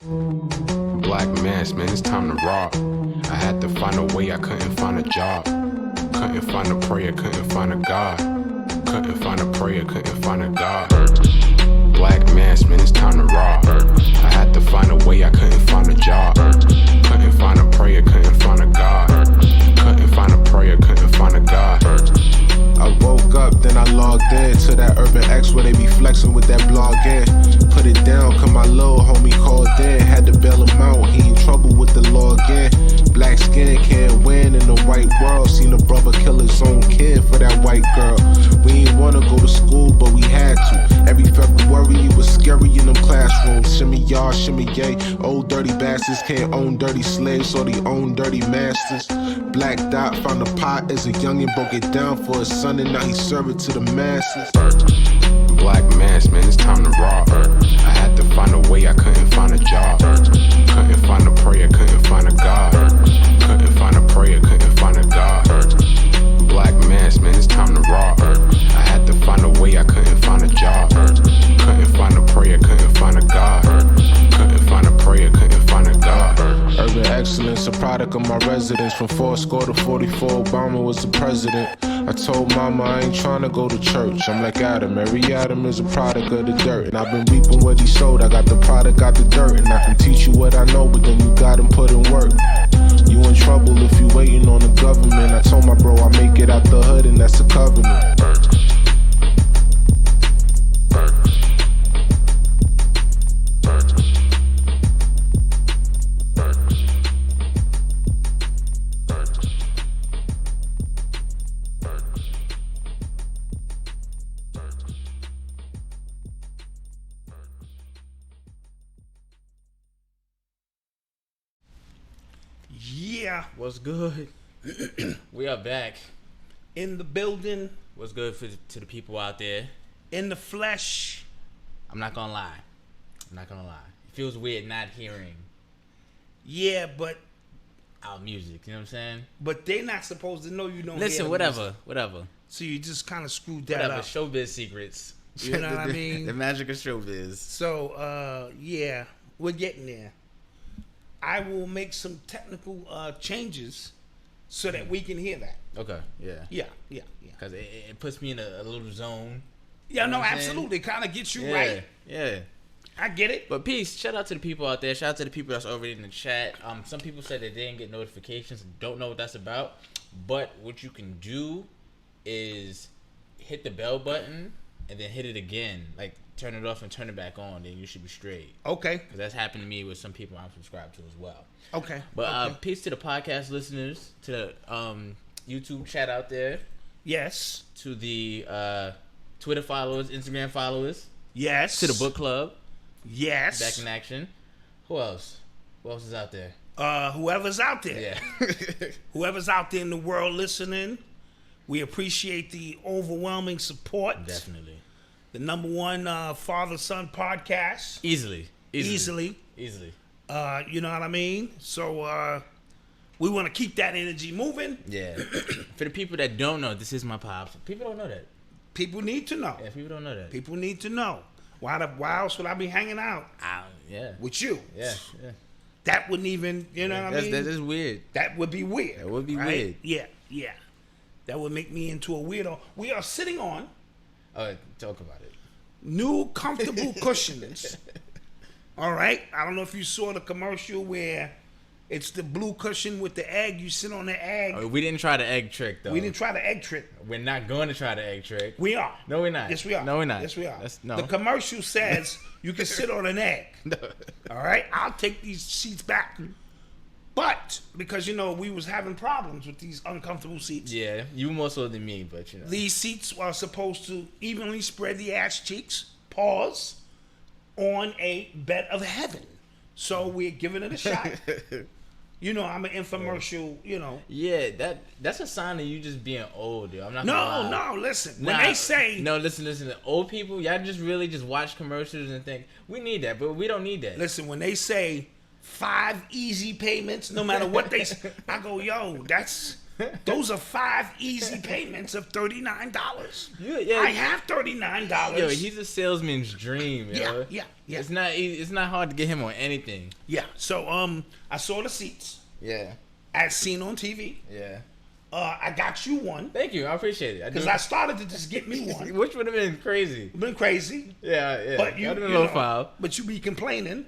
Black mass, man, it's time to rob. I had to find a way, I couldn't find a job. Couldn't find a prayer, couldn't find a God. Couldn't find a prayer, couldn't find a God. Black mass, man, it's time to rob. I had to find a way, I couldn't find a job. Couldn't find a prayer, couldn't find a God. Couldn't find a prayer, couldn't find a God. I woke up, then I logged in to that UrbanX where they be flexing with that blog in. Put it down, cause my little homie called in. Had to bail him out, he in trouble with the law again. Black skin can't win in the white world. Seen a brother kill his own kid for that white girl. We ain't wanna go to school, but we had to. Every February it was scary in them classrooms. Shimmy y'all, shimmy yay. Old dirty bastards can't own dirty slaves, so they own dirty masters. Black Dot found a pot as a youngin', broke it down for his son, and now he serve it to the masses. Black mass, man, it's time to rob. I had to find a way, I couldn't find a job. Couldn't find a prayer, couldn't find a God. Couldn't find a prayer, couldn't find a God. Black mass, man, it's time to rob. I had to find a way, I couldn't find a job. Couldn't find a prayer, couldn't find a God. Couldn't find a prayer, couldn't find a God. Urban excellence, a product of my residence. From 4 to 44, Obama was the president. I told mama I ain't tryna go to church. I'm like Adam, every Adam is a product of the dirt. And I've been reaping what he sowed. I got the product, got the dirt. And I can teach you what I know, but then you gotta put in work. You in trouble if you waiting on the government. I told my bro I make it out the hood, and that's a covenant. Yeah, What's good? We are back. in the building, What's good to the people out there? in the flesh. I'm not gonna lie. It feels weird not hearing Yeah, but our music. You know what I'm saying? they're not supposed to know you don't. Listen, hear whatever. music. So you just kind of screwed that Whatever. up. Showbiz secrets. You know what I mean? The magic of showbiz. So yeah, we're getting there. I will make some technical changes so that we can hear that. Okay. Yeah. Yeah. Because it puts me in a little zone. Yeah, no, what I'm absolutely. Kind of gets you Yeah. right. Yeah. I get it. But peace. Shout out to the people out there. Shout out to the people that's already in the chat. Some people said that they didn't get notifications. Don't know what that's about. But what you can do is hit the bell button and then hit it again. Like turn it off and turn it back on. Then you should be straight. Okay. Because that's happened to me with some people I'm subscribed to as well. Okay. But okay. peace to the podcast listeners, to the YouTube chat out there, Yes. to the Twitter followers, Instagram followers, Yes. to the book club. Yes. Back in action. Who else? Who else is out there? Whoever's out there. Yeah. Whoever's out there in the world listening, we appreciate the overwhelming support. Definitely. The number one father-son podcast. Easily. Easily. You know what I mean? So we want to keep that energy moving. Yeah. For the people that don't know, this is my pops. People don't know that. People need to know. Yeah, people don't know that. People need to know. Why else would I be hanging out Yeah. with you? Yeah. That wouldn't even, you know what I mean? That is weird. That would be weird. That would be right? weird. Yeah. That would make me into a weirdo. We are sitting on Talk about it. new comfortable cushions. All right. I don't know if you saw the commercial where it's the blue cushion with the egg. You sit on the egg. We didn't try the egg trick, though. We didn't try the egg trick. We're not going to try the egg trick. We are. No, we're not. Yes, we are. No, we're not. Yes, we are. No. The commercial says you can sit on an egg. No. All right. I'll take these seats back. But because, we was having problems with these uncomfortable seats. Yeah, you more so than me, but These seats are supposed to evenly spread the ass cheeks, pause, on a bed of heaven. So we're giving it a shot. I'm an infomercial, Yeah, that's a sign of you just being old, dude. I'm not No, gonna lie. listen. When they say... No, listen. The old people, y'all just really just watch commercials and think, we need that, but we don't need that. Listen, when they say 5 easy payments, no matter what they say, I go, yo, that's Those are 5 easy payments of $39. Yeah. I have $39. Yo, he's a salesman's dream, yo. Yeah. It's not hard to get him on anything. Yeah. So I saw the seats Yeah. as seen on TV. Yeah. I got you one Thank you. I appreciate it. because I started to just get me one. Which would have been crazy. Been crazy. Yeah. But you That'd been know, a little foul. but you be complaining.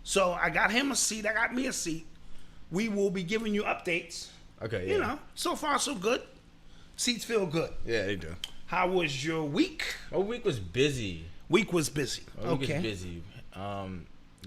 So I got him a seat. I got me a seat. We will be giving you updates. Okay. Yeah. You know, so far so good. Seats feel good. Yeah, they do. How was your week? My week was busy. Week was busy. My week Okay. was busy.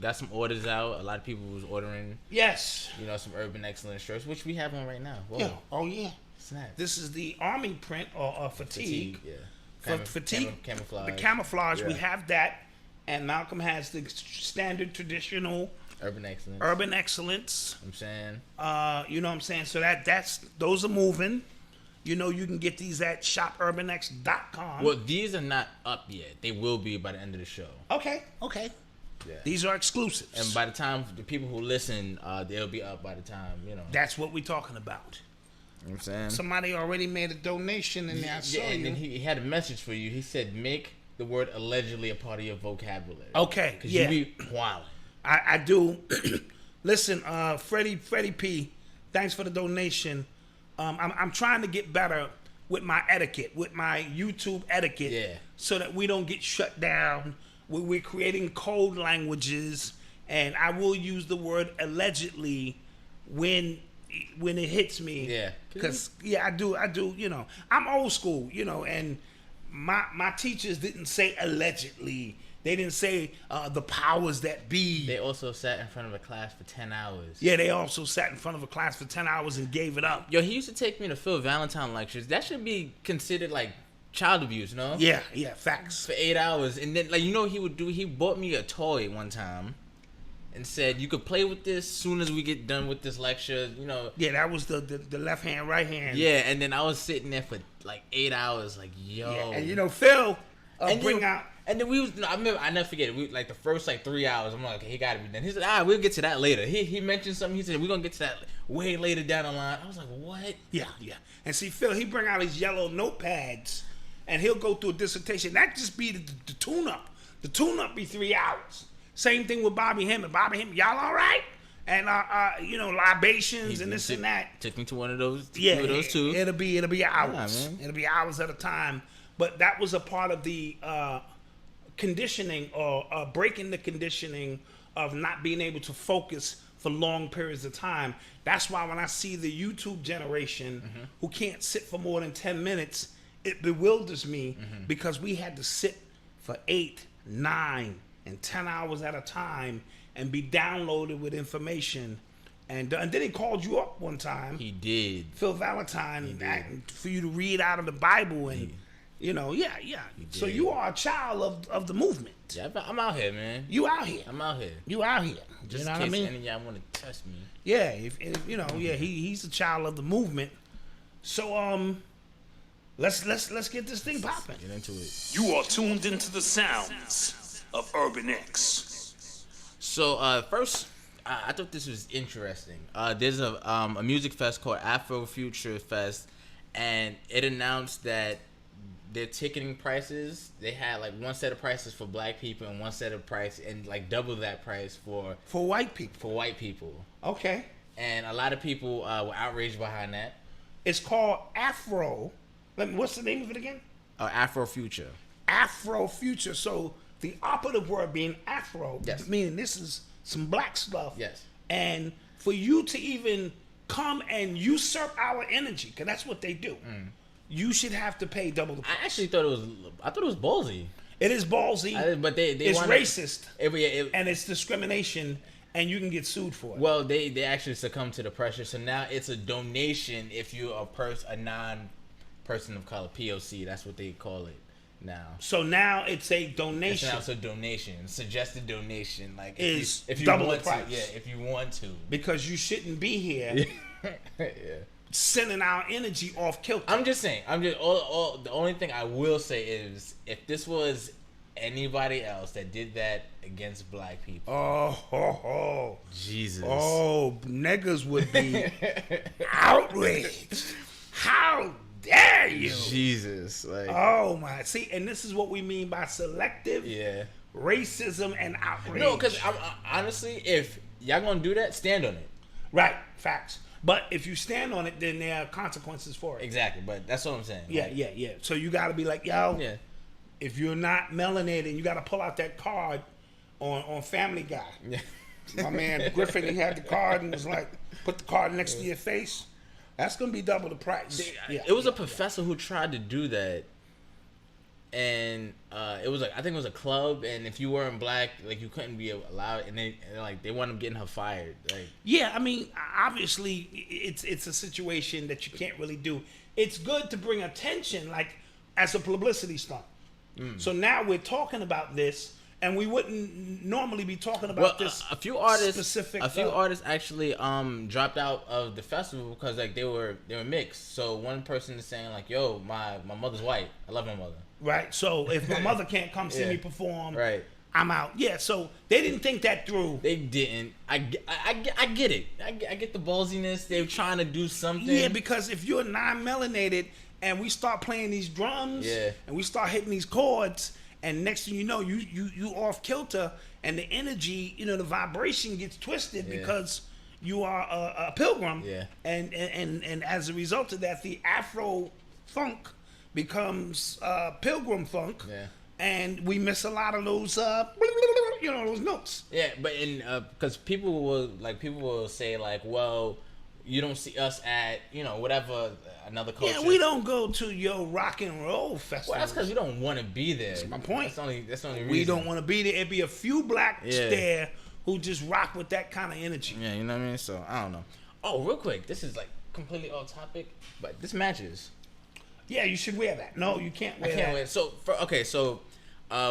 Got some orders out. A lot of people was ordering, Yes. some Urban Excellence shirts, which we have on right now. Whoa. Yeah. Oh yeah. Snap. This is the army print or fatigue. Yeah. Fatigue. Camouflage. The camouflage. We Yeah. have that, and Malcolm has the standard traditional Urban Excellence. urban excellence. I'm saying. You know what I'm saying? So those are moving. You know, you can get these at shopurbanx.com. Well, these are not up yet. They will be by the end of the show. Okay. Yeah. These are exclusives. And by the time the people who listen, they'll be up by the time, That's what we're talking about. You know what I'm saying? Somebody already made a donation in there. I saw and you. then he had a message for you. He said, make the word allegedly a part of your vocabulary. Okay, Because yeah. you be wilding. I do. Listen, Freddie P, thanks for the donation. I'm trying to get better with my etiquette, with my YouTube etiquette, Yeah. so that we don't get shut down. We're creating code languages, and I will use the word allegedly when it hits me. Yeah. Because I do. I'm old school, and my teachers didn't say allegedly. They didn't say the powers that be. They also sat in front of a class for 10 hours. Yeah, they also sat in front of a class for 10 hours and gave it up. Yo, he used to take me to Phil Valentine lectures. That should be considered like child abuse, no? Yeah, facts. For 8 hours. And then, he bought me a toy one time and said, you could play with this soon as we get done with this lecture, Yeah, that was the left hand, right hand. Yeah, and then I was sitting there for like 8 hours, like, yo. Yeah, and Phil bring out. And then I never forget it. We like the first 3 hours. I'm like, okay, he got to be done. He said, we'll get to that later. He mentioned something. He said, we're gonna get to that way later down the line. I was like, what? Yeah. And see, Phil, he bring out his yellow notepads, and he'll go through a dissertation. That just be the tune-up. The tune-up be 3 hours. Same thing with Bobby Hemmett. Bobby Hemmett, y'all all right? And libations and this and that. Took me to one of those. Yeah, two of those too. It'll be hours. Man. It'll be hours at a time. But that was a part of the conditioning or breaking the conditioning of not being able to focus for long periods of time. That's why when I see the YouTube generation who can't sit for more than 10 minutes, it bewilders me because we had to sit for 8, 9, and 10 hours at a time and be downloaded with information. And then he called you up one time. He did. Phil Valentine, for you to read out of the Bible and... So you are a child of the movement. Yeah, I'm out here, man. You out here. I'm out here. You out here. Just you know in what I case mean? any of y'all want to test me. Yeah, he's a child of the movement. So let's get this thing popping. Get into it. You are tuned into the sounds of Urban X. So first, I thought this was interesting. There's a music fest called Afro-futurist Fest, and it announced that their ticketing prices, they had one set of prices for black people and one set of price and double that price for white people. Okay. And a lot of people were outraged behind that. It's called Afro. What's the name of it again? Afro-future. Afro-future. So the operative word being Afro, yes, meaning this is some black stuff. Yes. And for you to even come and usurp our energy, because that's what they do. You should have to pay double the price. I actually thought it was ballsy. It is ballsy, but it's racist, and it's discrimination, and you can get sued for it. Well, they actually succumbed to the pressure, so now it's a donation if you're a non-person of color, POC. That's what they call it now. So now it's a donation. It's a donation, suggested donation. If you double want the price. to, if you want to, because you shouldn't be here. Yeah. Sending our energy off kilter. I'm just saying. The only thing I will say is if this was anybody else that did that against black people, Jesus, niggas would be outraged. How dare you? Jesus, like, Oh my! See, and this is what we mean by selective yeah. racism and outrage. No, because honestly, if y'all gonna do that, stand on it. right, facts. But if you stand on it, then there are consequences for it. Exactly, but that's what I'm saying. Yeah, Like, yeah. So you got to be like, yo, yeah. if you're not melanated, you got to pull out that card on Family Guy. Yeah. My man Griffin, he had the card and was like, put the card next to your face. That's gonna be double the price. Yeah, It was a professor who tried to do that, and it was like, I think it was a club, and if you weren't black, like, you couldn't be allowed, and they wound up getting her fired. Like, Yeah, I mean, obviously, it's a situation that you can't really do. It's good to bring attention, like, as a publicity stunt. So now we're talking about this, and we wouldn't normally be talking about this. A few artists actually dropped out of the festival because, like, they were mixed. So one person is saying, like, yo, my mother's white. I love my mother. Right. So if my mother can't come see Yeah. me perform, Right. I'm out. Yeah. So they didn't think that through. They didn't. I get it. I get the ballsiness. They're trying to do something. Yeah, because if you're non-melanated and we start playing these drums, Yeah. and we start hitting these chords, and next thing you know, you off kilter, and the energy, the vibration gets twisted Yeah. because you are a pilgrim. Yeah. And as a result of that, the Afro funk becomes pilgrim funk. Yeah. And we miss a lot of those, those notes. Yeah, but because people will say, like, well, you don't see us at whatever another culture. Yeah, we don't go to your rock and roll festival. Well, that's because we don't want to be there. That's my point. That's the only reason. We don't want to be there. It'd be a few blacks Yeah. there who just rock with that kind of energy. Yeah, you know what I mean. So I don't know. Oh, real quick, this is like completely off topic, but this matches. Yeah, you should wear that. No, you can't wear I can't that. wait. So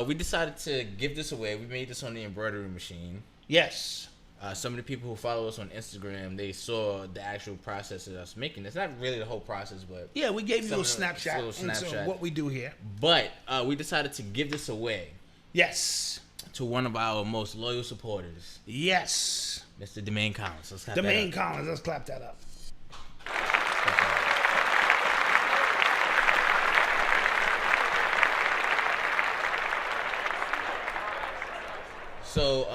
we decided to give this away. We made this on the embroidery machine. Yes. Some of the people who follow us on Instagram, they saw the actual process of us making this. Not really the whole process, but Yeah, we gave you a Some little snapshot little into snapshot. what we do here. But we decided to give this away Yes. to one of our most loyal supporters, Yes. Mr. Domain Collins. Let's clap Domain that up. Collins, let's clap that up. So,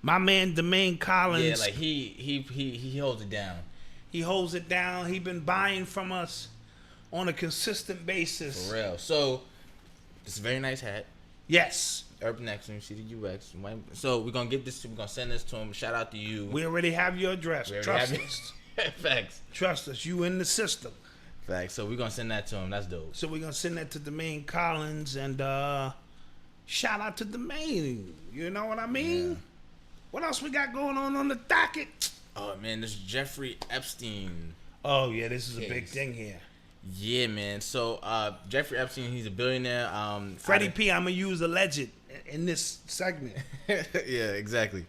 My man Domain Collins, yeah, like he holds it down. he holds it down. He been buying from us on a consistent basis. For real. So, it's a very nice hat. Yes. UrbanXNYC, UX. So we're gonna send this to him. Shout out to you. We already have your address. We already Trust have us. Facts. Trust us. You in the system. Facts. So we're gonna send that to him. That's dope. So we're gonna send that to Domain Collins, and shout out to Domain. You know what I mean? Yeah. What else we got going on the docket? Oh man, this Jeffery Epstein. Oh yeah, this is a Case. big thing here. Yeah, man. So Jeffery Epstein, he's a billionaire. Freddie P, I'm gonna use alleged in this segment. Yeah, exactly.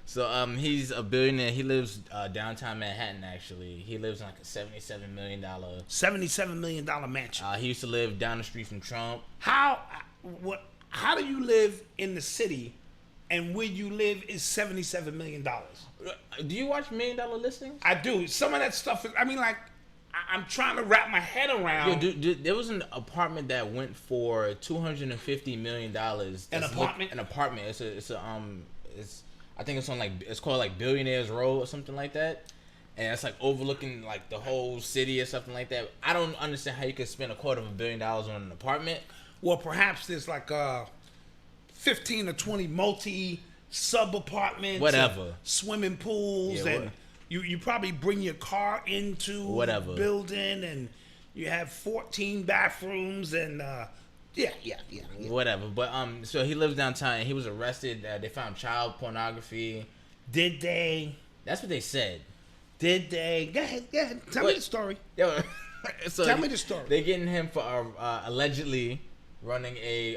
So he's a billionaire. He lives downtown Manhattan. Actually, he lives in like a $77 million. $77 million mansion. He used to live down the street from Trump. How do you live in the city, and where you live is $77 million? Do you watch $1 Million Listings? I do. Some of that stuff is. I mean, like, I'm trying to wrap my head around. Yo, dude, there was an apartment that went for $250 million. An apartment? An apartment. I think it's on it's called like Billionaires Row or something like that, and it's like overlooking like the whole city or something like that. I don't understand how you could spend $250 million on an apartment. Well, perhaps there's like 15 or 20 multi sub apartments, Whatever. swimming pools, Yeah, and you probably bring your car into Whatever. the building, and you have 14 bathrooms, and yeah. Whatever. But so he lives downtown, and he was arrested. They found child pornography. Did they? That's what they said. Did they? Go ahead. Tell me the story. Yo, so Tell me the story. They're getting him for allegedly running a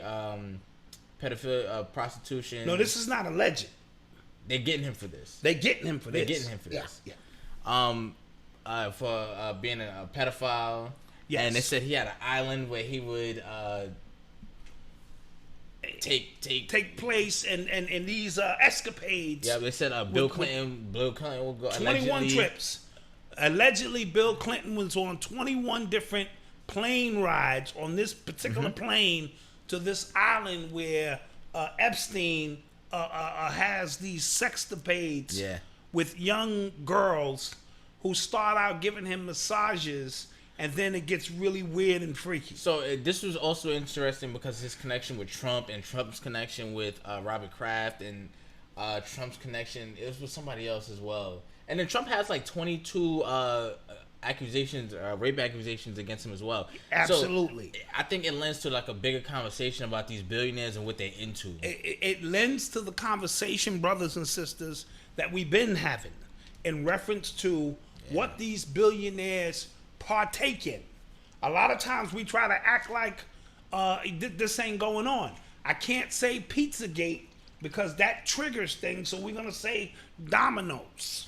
pedophile prostitution. No, this is not alleged. They're getting him for this. They're getting him for this. They're getting him for this. Yeah. For being a pedophile. Yes. And they said he had an island where he would take place and these escapades. Yeah, they said Bill Clinton will go 21 allegedly. trips. Allegedly, Bill Clinton was on 21 different plane rides on this particular plane to this island where Epstein has these sexcapades with young girls who start out giving him massages, and then it gets really weird and freaky. So this was also interesting because his connection with Trump and Trump's connection with Robert Kraft and Trump's connection, it was with somebody else as well. And then Trump has like 22 accusations, rape accusations against him as well. Absolutely. So I think it lends to like a bigger conversation about these billionaires and what they're into. It lends to the conversation, brothers and sisters, that we've been having in reference to what these billionaires partake in. A lot of times we try to act like this ain't going on. I can't say Pizzagate because that triggers things, so we're going to say Domino's.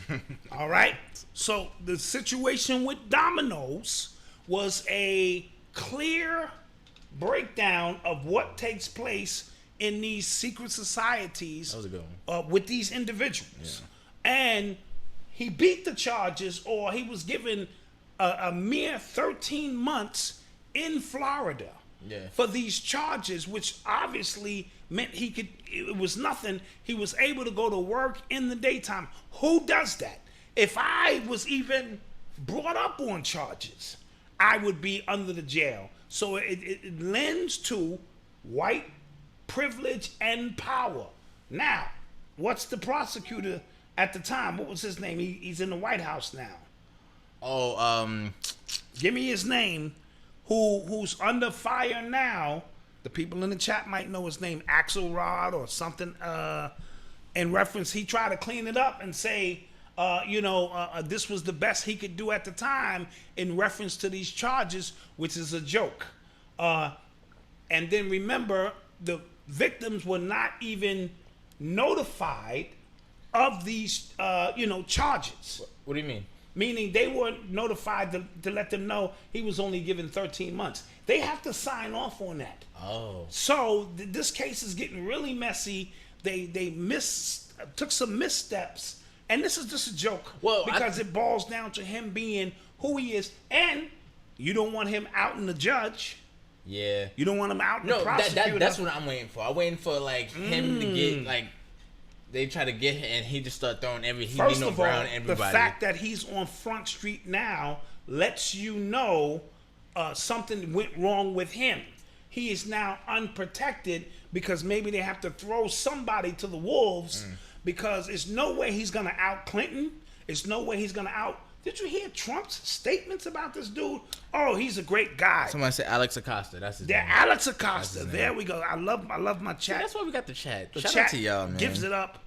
All right? So the situation with Domino's was a clear breakdown of what takes place in these secret societies with these individuals. And he beat the charges, or he was given a mere 13 months in Florida for these charges, which obviously meant it was nothing. He was able to go to work in the daytime. Who does that? If I was even brought up on charges, I would be under the jail. So it lends to white privilege and power. Now, what's the prosecutor at the time? What was his name? He's in the White House now. Give me his name. Who's under fire now? The people in the chat might know his name, Axelrod or something. In reference, he tried to clean it up and say, this was the best he could do at the time in reference to these charges, which is a joke. And then remember, the victims were not even notified of these, charges. What do you mean? Meaning they weren't notified to let them know he was only given 13 months. They have to sign off on that. Oh. So this case is getting really messy. They took some missteps. And this is just a joke. Well, because it boils down to him being who he is. And you don't want him outing the judge. Yeah. You don't want him outing the prosecutor. That's what I'm waiting for. I'm waiting for him to get they try to get him and he just start throwing everything. First of all, the fact that he's on Front Street now lets you know something went wrong with him. He is now unprotected because maybe they have to throw somebody to the wolves because there's no way he's going to out Clinton. There's no way he's going to out. Did you hear Trump's statements about this dude? Oh, he's a great guy. Somebody said Alex Acosta. That's his name. Alex Acosta. There we go. I love my chat. See, that's why we got the chat. The Shout chat out to y'all, man. gives it up.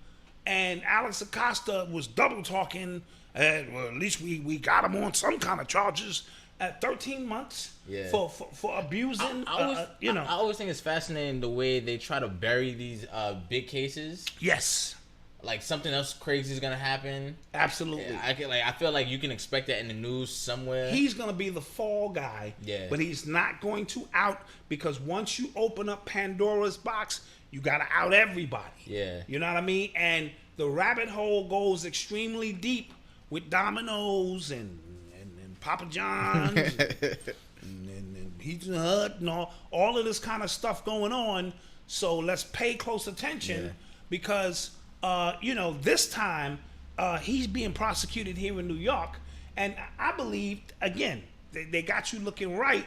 And Alex Acosta was double talking. Well, at least we got him on some kind of charges at 13 months for abusing. I always think it's fascinating the way they try to bury these big cases. Yes. Like something else crazy is gonna happen. Absolutely. I feel like you can expect that in the news somewhere. He's gonna be the fall guy. Yeah. But he's not going to out because once you open up Pandora's box, you gotta out everybody. Yeah. You know what I mean? And the rabbit hole goes extremely deep with Domino's and Papa John's and Pizza Hut and all of this kind of stuff going on. So let's pay close attention because this time he's being prosecuted here in New York, and I believe again they got you looking right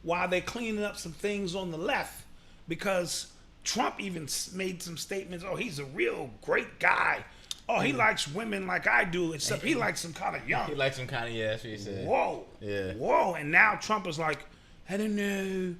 while they're cleaning up some things on the left because Trump even made some statements. Oh, he's a real great guy. Oh, he likes women like I do, except he likes them kind of young. He likes them kind of, that's what he said. Whoa. Yeah. Whoa. And now Trump is like, I don't know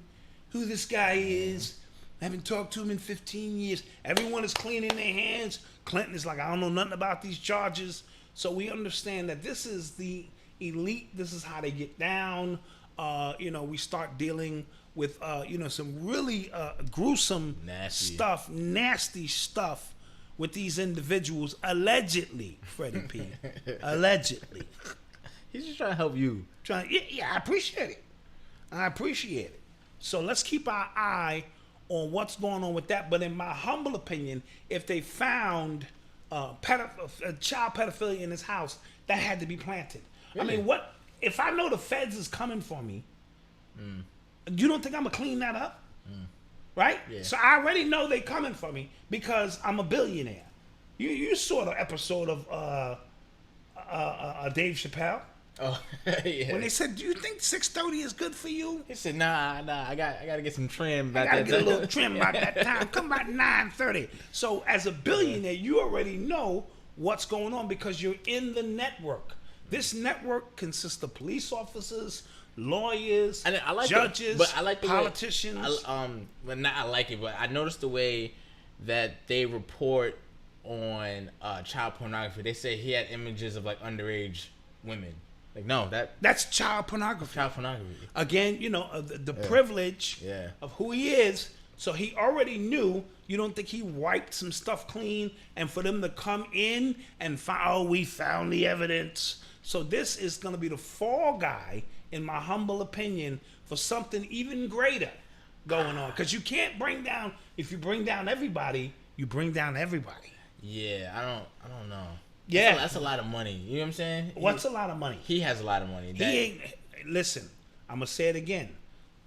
who this guy is. I haven't talked to him in 15 years. Everyone is cleaning their hands. Clinton is like, I don't know nothing about these charges. So we understand that this is the elite. This is how they get down. We start dealing with, some really gruesome stuff, nasty stuff with these individuals, allegedly, Freddie P. Allegedly. He's just trying to help you. I appreciate it. I appreciate it. So let's keep our eye on what's going on with that. But in my humble opinion, if they found child pedophilia in his house, that had to be planted. I mean, what if I know the feds is coming for me? You don't think I'm gonna clean that up? Right? Yeah. So I already know they coming for me because I'm a billionaire. You saw the episode of Dave Chappelle Oh, yeah. when they said, "Do you think 6:30 is good for you?" He said, nah, I gotta get some trim back I gotta that get a time. little trim about that time. Come about 9:30. So as a billionaire, you already know what's going on because you're in the network. This network consists of police officers, lawyers, I like judges, but I like the politicians. Well, not I like it, but I noticed the way that they report on child pornography. They say he had images of like underage women. Like, no, That's child pornography. child pornography. Again, the privilege Yeah. of who he is. So he already knew. You don't think he wiped some stuff clean, and for them to come in and find, oh, we found the evidence. So this is going to be the fall guy, in my humble opinion, for something even greater going on. Because you can't bring down, if you bring down everybody, you bring down everybody. Yeah, I don't know. Yeah. That's a lot of money. You know what I'm saying? What's a lot of money? He has a lot of money. He ain't. Listen, I'm gonna say it again.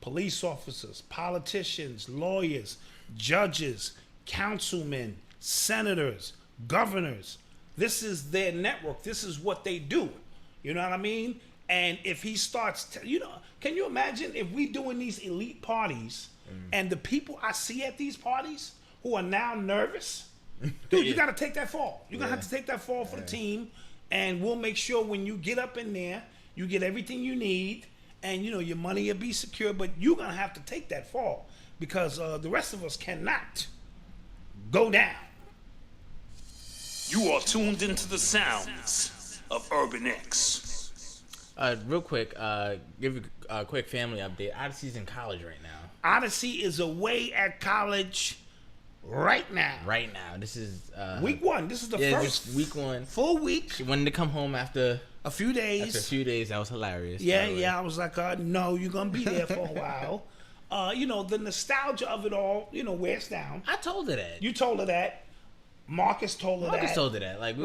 Police officers, politicians, lawyers, judges, councilmen, senators, governors. This is their network. This is what they do. You know what I mean? And if he starts, can you imagine if we doing these elite parties and the people I see at these parties who are now nervous? Dude, you got to take that fall. You're going to have to take that fall for the team, and we'll make sure when you get up in there, you get everything you need, and, your money will be secure, but you're going to have to take that fall because the rest of us cannot go down. You are tuned into the sounds of Urban X. Real quick, give you a quick family update. Odyssey's in college right now. Odyssey is away at college right now. Right now. This is... Week 1. This is the first just week 1. full week. She wanted to come home after A few days. a few days. That was hilarious. Yeah. I was like, no, you're going to be there for a while. The nostalgia of it all, wears down. I told her that. You told her that. Marcus told her Marcus that. told her that. Like,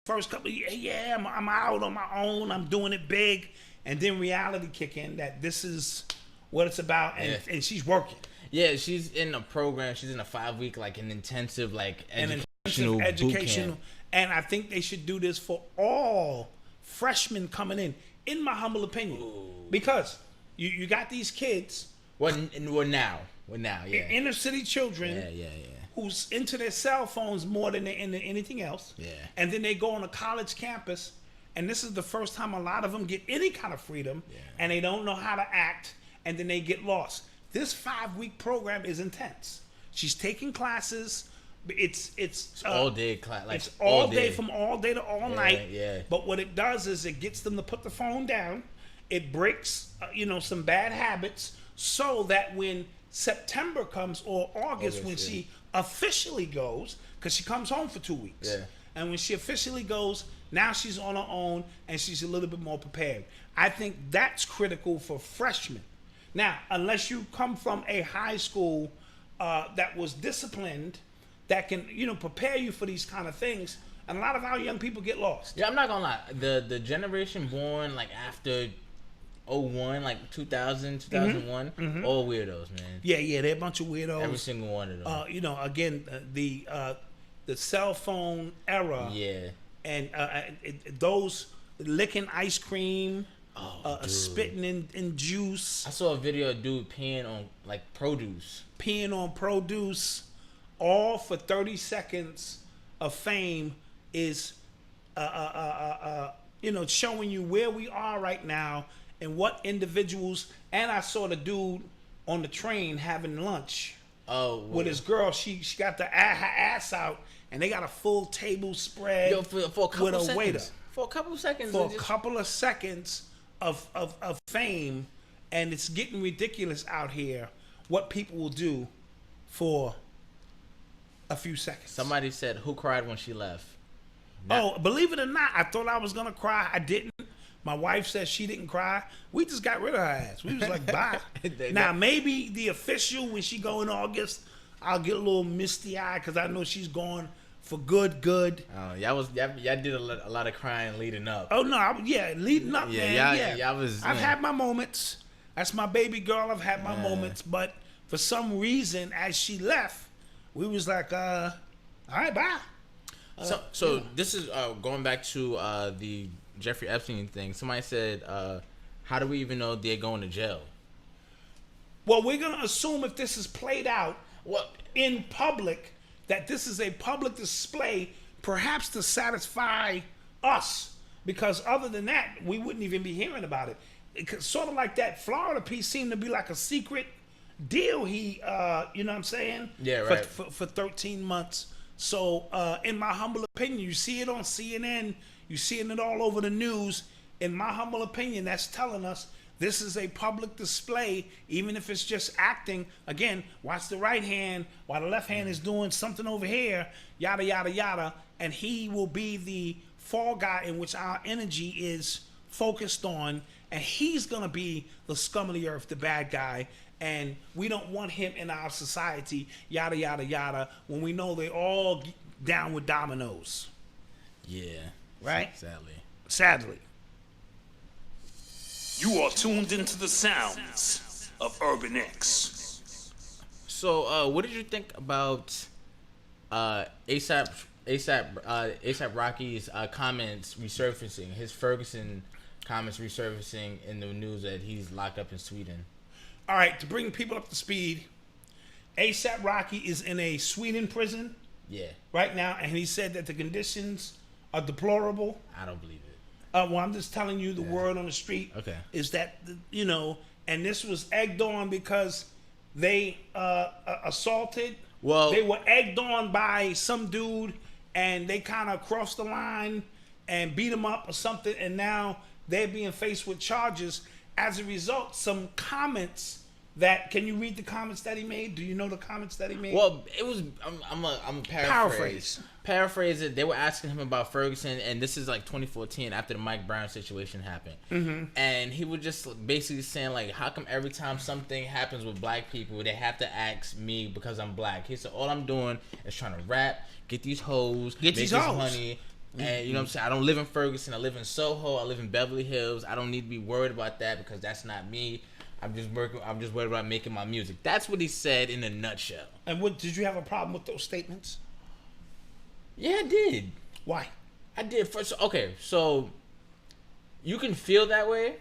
First couple of years, I'm out on my own. I'm doing it big. And then reality kick in that this is what it's about. And she's working. yeah, she's in a program. She's in a 5-week, like, an intensive, like, educational boot camp. And I think they should do this for all freshmen coming in my humble opinion. Because you got these kids. We're now, yeah. Inner city children. Yeah. Who's into their cell phones more than they're into anything else. Yeah. And then they go on a college campus, and this is the first time a lot of them get any kind of freedom, and they don't know how to act, and then they get lost. This 5-week program is intense. She's taking classes. It's all day class. Like, it's all day from all day to all night. Yeah. But what it does is it gets them to put the phone down. It breaks, some bad habits, so that when September comes or August when she officially goes, because she comes home for 2 weeks. Yeah. And when she officially goes, now she's on her own and she's a little bit more prepared. I think that's critical for freshmen. Now, unless you come from a high school that was disciplined, that can, prepare you for these kind of things, and a lot of our young people get lost. Yeah, I'm not gonna lie. The generation born, like, after 01, like 2000, 2001, all weirdos, man. Yeah, they're a bunch of weirdos. Every single one of them. Again, the cell phone era. Yeah. And those licking ice cream, spitting in juice, I saw a video of a dude peeing on, like, produce. all for 30 seconds of fame is, showing you where we are right now and what individuals. And I saw the dude on the train having lunch with his girl. She got her ass out, and they got a full table spread for a couple with a seconds. waiter. For a couple seconds. For a couple of seconds of fame, and it's getting ridiculous out here what people will do for a few seconds. Somebody said, "Who cried when she left?" Believe it or not, I thought I was gonna cry. I didn't. My wife said she didn't cry. We just got rid of her ass. We was like, bye. Now maybe the official, when she go in August, I'll get a little misty eyed because I know she's going for good. Y'all did a lot of crying leading up. Oh no, leading up, man. Y'all was. I've had my moments. That's my baby girl. I've had my moments, but for some reason, as she left, we was like, all right, bye. So this is going back to the Jeffery Epstein thing. Somebody said, how do we even know they're going to jail? Well, we're going to assume if this is played out in public, that this is a public display, perhaps to satisfy us. Because other than that, we wouldn't even be hearing about it. It's sort of like that Florida piece seemed to be like a secret deal. He, you know what I'm saying? Yeah, right. For 13 months. So, in my humble opinion, you see it on CNN, you seeing it all over the news. In my humble opinion, that's telling us this is a public display, even if it's just acting. Again, watch the right hand while the left hand is doing something over here, yada, yada, yada. And he will be the fall guy in which our energy is focused on. And he's going to be the scum of the earth, the bad guy. And we don't want him in our society, yada, yada, yada, when we know they all down with dominoes. Yeah. Right? Sadly. You are tuned into the sounds of Urban X. So, what did you think about ASAP Rocky's comments resurfacing, his Ferguson comments resurfacing in the news that he's locked up in Sweden? All right, to bring people up to speed, ASAP Rocky is in a Sweden prison right now, and he said that the conditions are deplorable. I don't believe it. Well, I'm just telling you the word on the street is that, you know, and this was egged on because they assaulted. Well, they were egged on by some dude, and they kind of crossed the line and beat him up or something, and now they're being faced with charges. As a result, some comments that, can you read the comments that he made? Do you know the comments that he made? Well, it was, I'm a paraphrase it. They were asking him about Ferguson, and this is like 2014 after the Mike Brown situation happened. Mm-hmm. And he was just basically saying, like, how come every time something happens with black people, they have to ask me because I'm black? He said, all I'm doing is trying to rap, get these hoes, make this money. And you know what I'm saying? I don't live in Ferguson. I live in Soho. I live in Beverly Hills. I don't need to be worried about that because that's not me. I'm just worried about making my music. That's what he said in a nutshell. And what did you have a problem with those statements? Yeah, I did. Why? I did. So you can feel that way.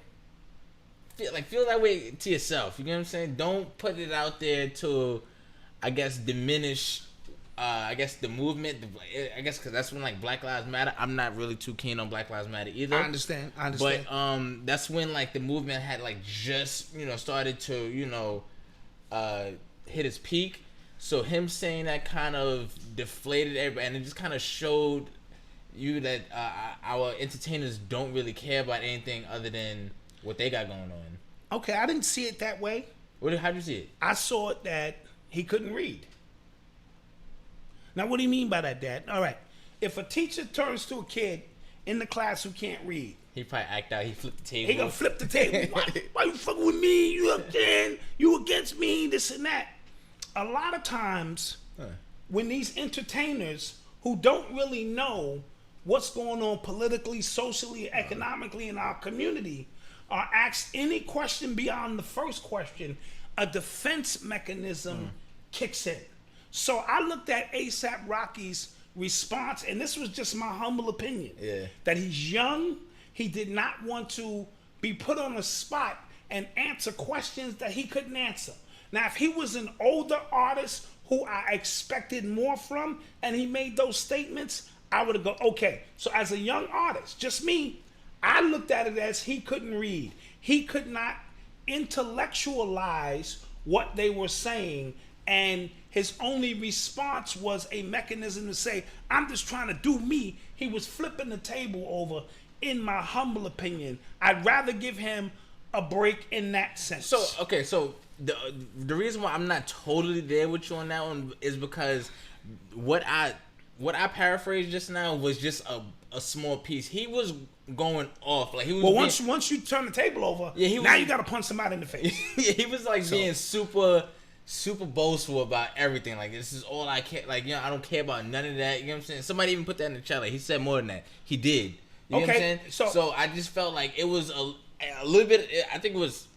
Feel that way to yourself. You know what I'm saying? Don't put it out there to, I guess, diminish. The movement, because that's when, like, Black Lives Matter. I'm not really too keen on Black Lives Matter either. I understand. But that's when, like, the movement had, like, just, you know, started to, you know, hit its peak. So him saying that kind of deflated everybody, and it just kind of showed you that our entertainers don't really care about anything other than what they got going on. Okay, I didn't see it that way. How'd you see it? I saw it that he couldn't read. Now, what do you mean by that, Dad? All right. If a teacher turns to a kid in the class who can't read, he probably act out. He flipped the table. He gonna flip the table. Why you fucking with me? You against me? This and that. A lot of times, when these entertainers who don't really know what's going on politically, socially, economically in our community are asked any question beyond the first question, a defense mechanism kicks in. So I looked at ASAP Rocky's response, and this was just my humble opinion, that he's young. He did not want to be put on the spot and answer questions that he couldn't answer. Now, if he was an older artist who I expected more from, and he made those statements, I would have gone, okay. So as a young artist, just me, I looked at it as he couldn't read. He could not intellectualize what they were saying, and his only response was a mechanism to say, I'm just trying to do me. He was flipping the table over, in my humble opinion. I'd rather give him a break in that sense. So the reason why I'm not totally there with you on that one is because what I paraphrased just now was just a small piece. He was going off. Like, he was once you turn the table over, now you got to punch somebody in the face. Yeah, he was like being super super boastful about everything. Like, this is all I care. Like, I don't care about none of that. You know what I'm saying? Somebody even put that in the chat. Like, he said more than that. He did. You know what I'm saying? So I just felt like it was a little bit. I think it was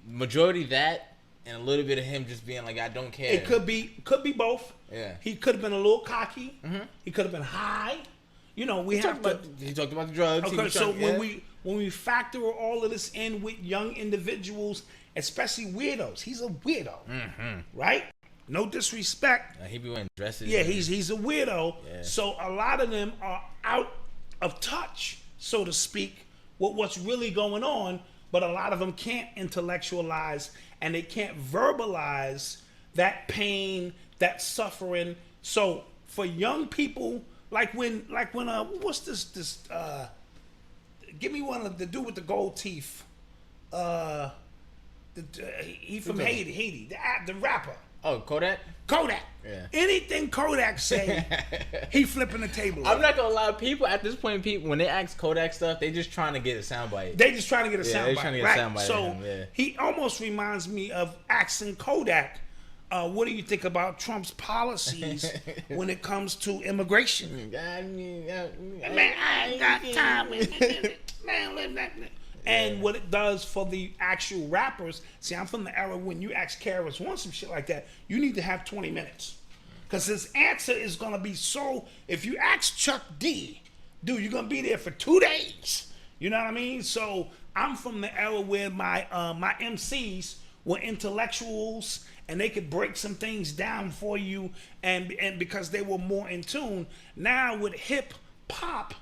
majority that, and a little bit of him just being like, I don't care. It could be both. Yeah. He could have been a little cocky. Mm-hmm. He could have been high. He talked about the drugs. Okay, so when we factor all of this in with young individuals, especially weirdos, he's a weirdo, right? No disrespect. He be wearing dresses. Yeah, he's a weirdo. Yeah. So a lot of them are out of touch, so to speak, with what's really going on. But a lot of them can't intellectualize and they can't verbalize that pain, that suffering. So for young people, like when what's this give me one of the dude with the gold teeth. He from Haiti, the rapper. Oh, Kodak? Kodak. Yeah. Anything Kodak say, he flipping the table. I'm not gonna lie, people at this point, when they ask Kodak stuff, they just trying to get a soundbite. They just trying to get a soundbite. Right. So he almost reminds me of asking Kodak, what do you think about Trump's policies when it comes to immigration? Man, I ain't got time. Man, and what it does for the actual rappers. See, I'm from the era when you ask Karis want some shit like that, you need to have 20 minutes. Because his answer is going to be so... If you ask Chuck D, dude, you're going to be there for 2 days. You know what I mean? So I'm from the era where my MCs were intellectuals and they could break some things down for you, and because they were more in tune. Now with hip hop,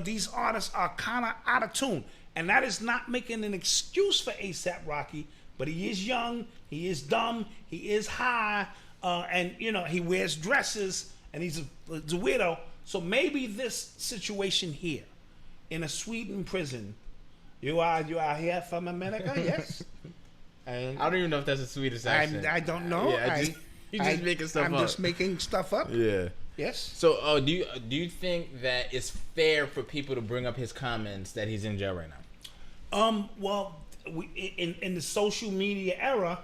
these artists are kind of out of tune. And that is not making an excuse for A$AP Rocky, but he is young, he is dumb, he is high, and he wears dresses, and he's a weirdo. So maybe this situation here, in a Sweden prison, you are here from America, yes? And I don't even know if that's a Swedish accent. I don't know. Yeah, you're just making stuff up. I'm just making stuff up. Yeah. Yes. So, do you think that it's fair for people to bring up his comments that he's in jail right now? Well, in the social media era,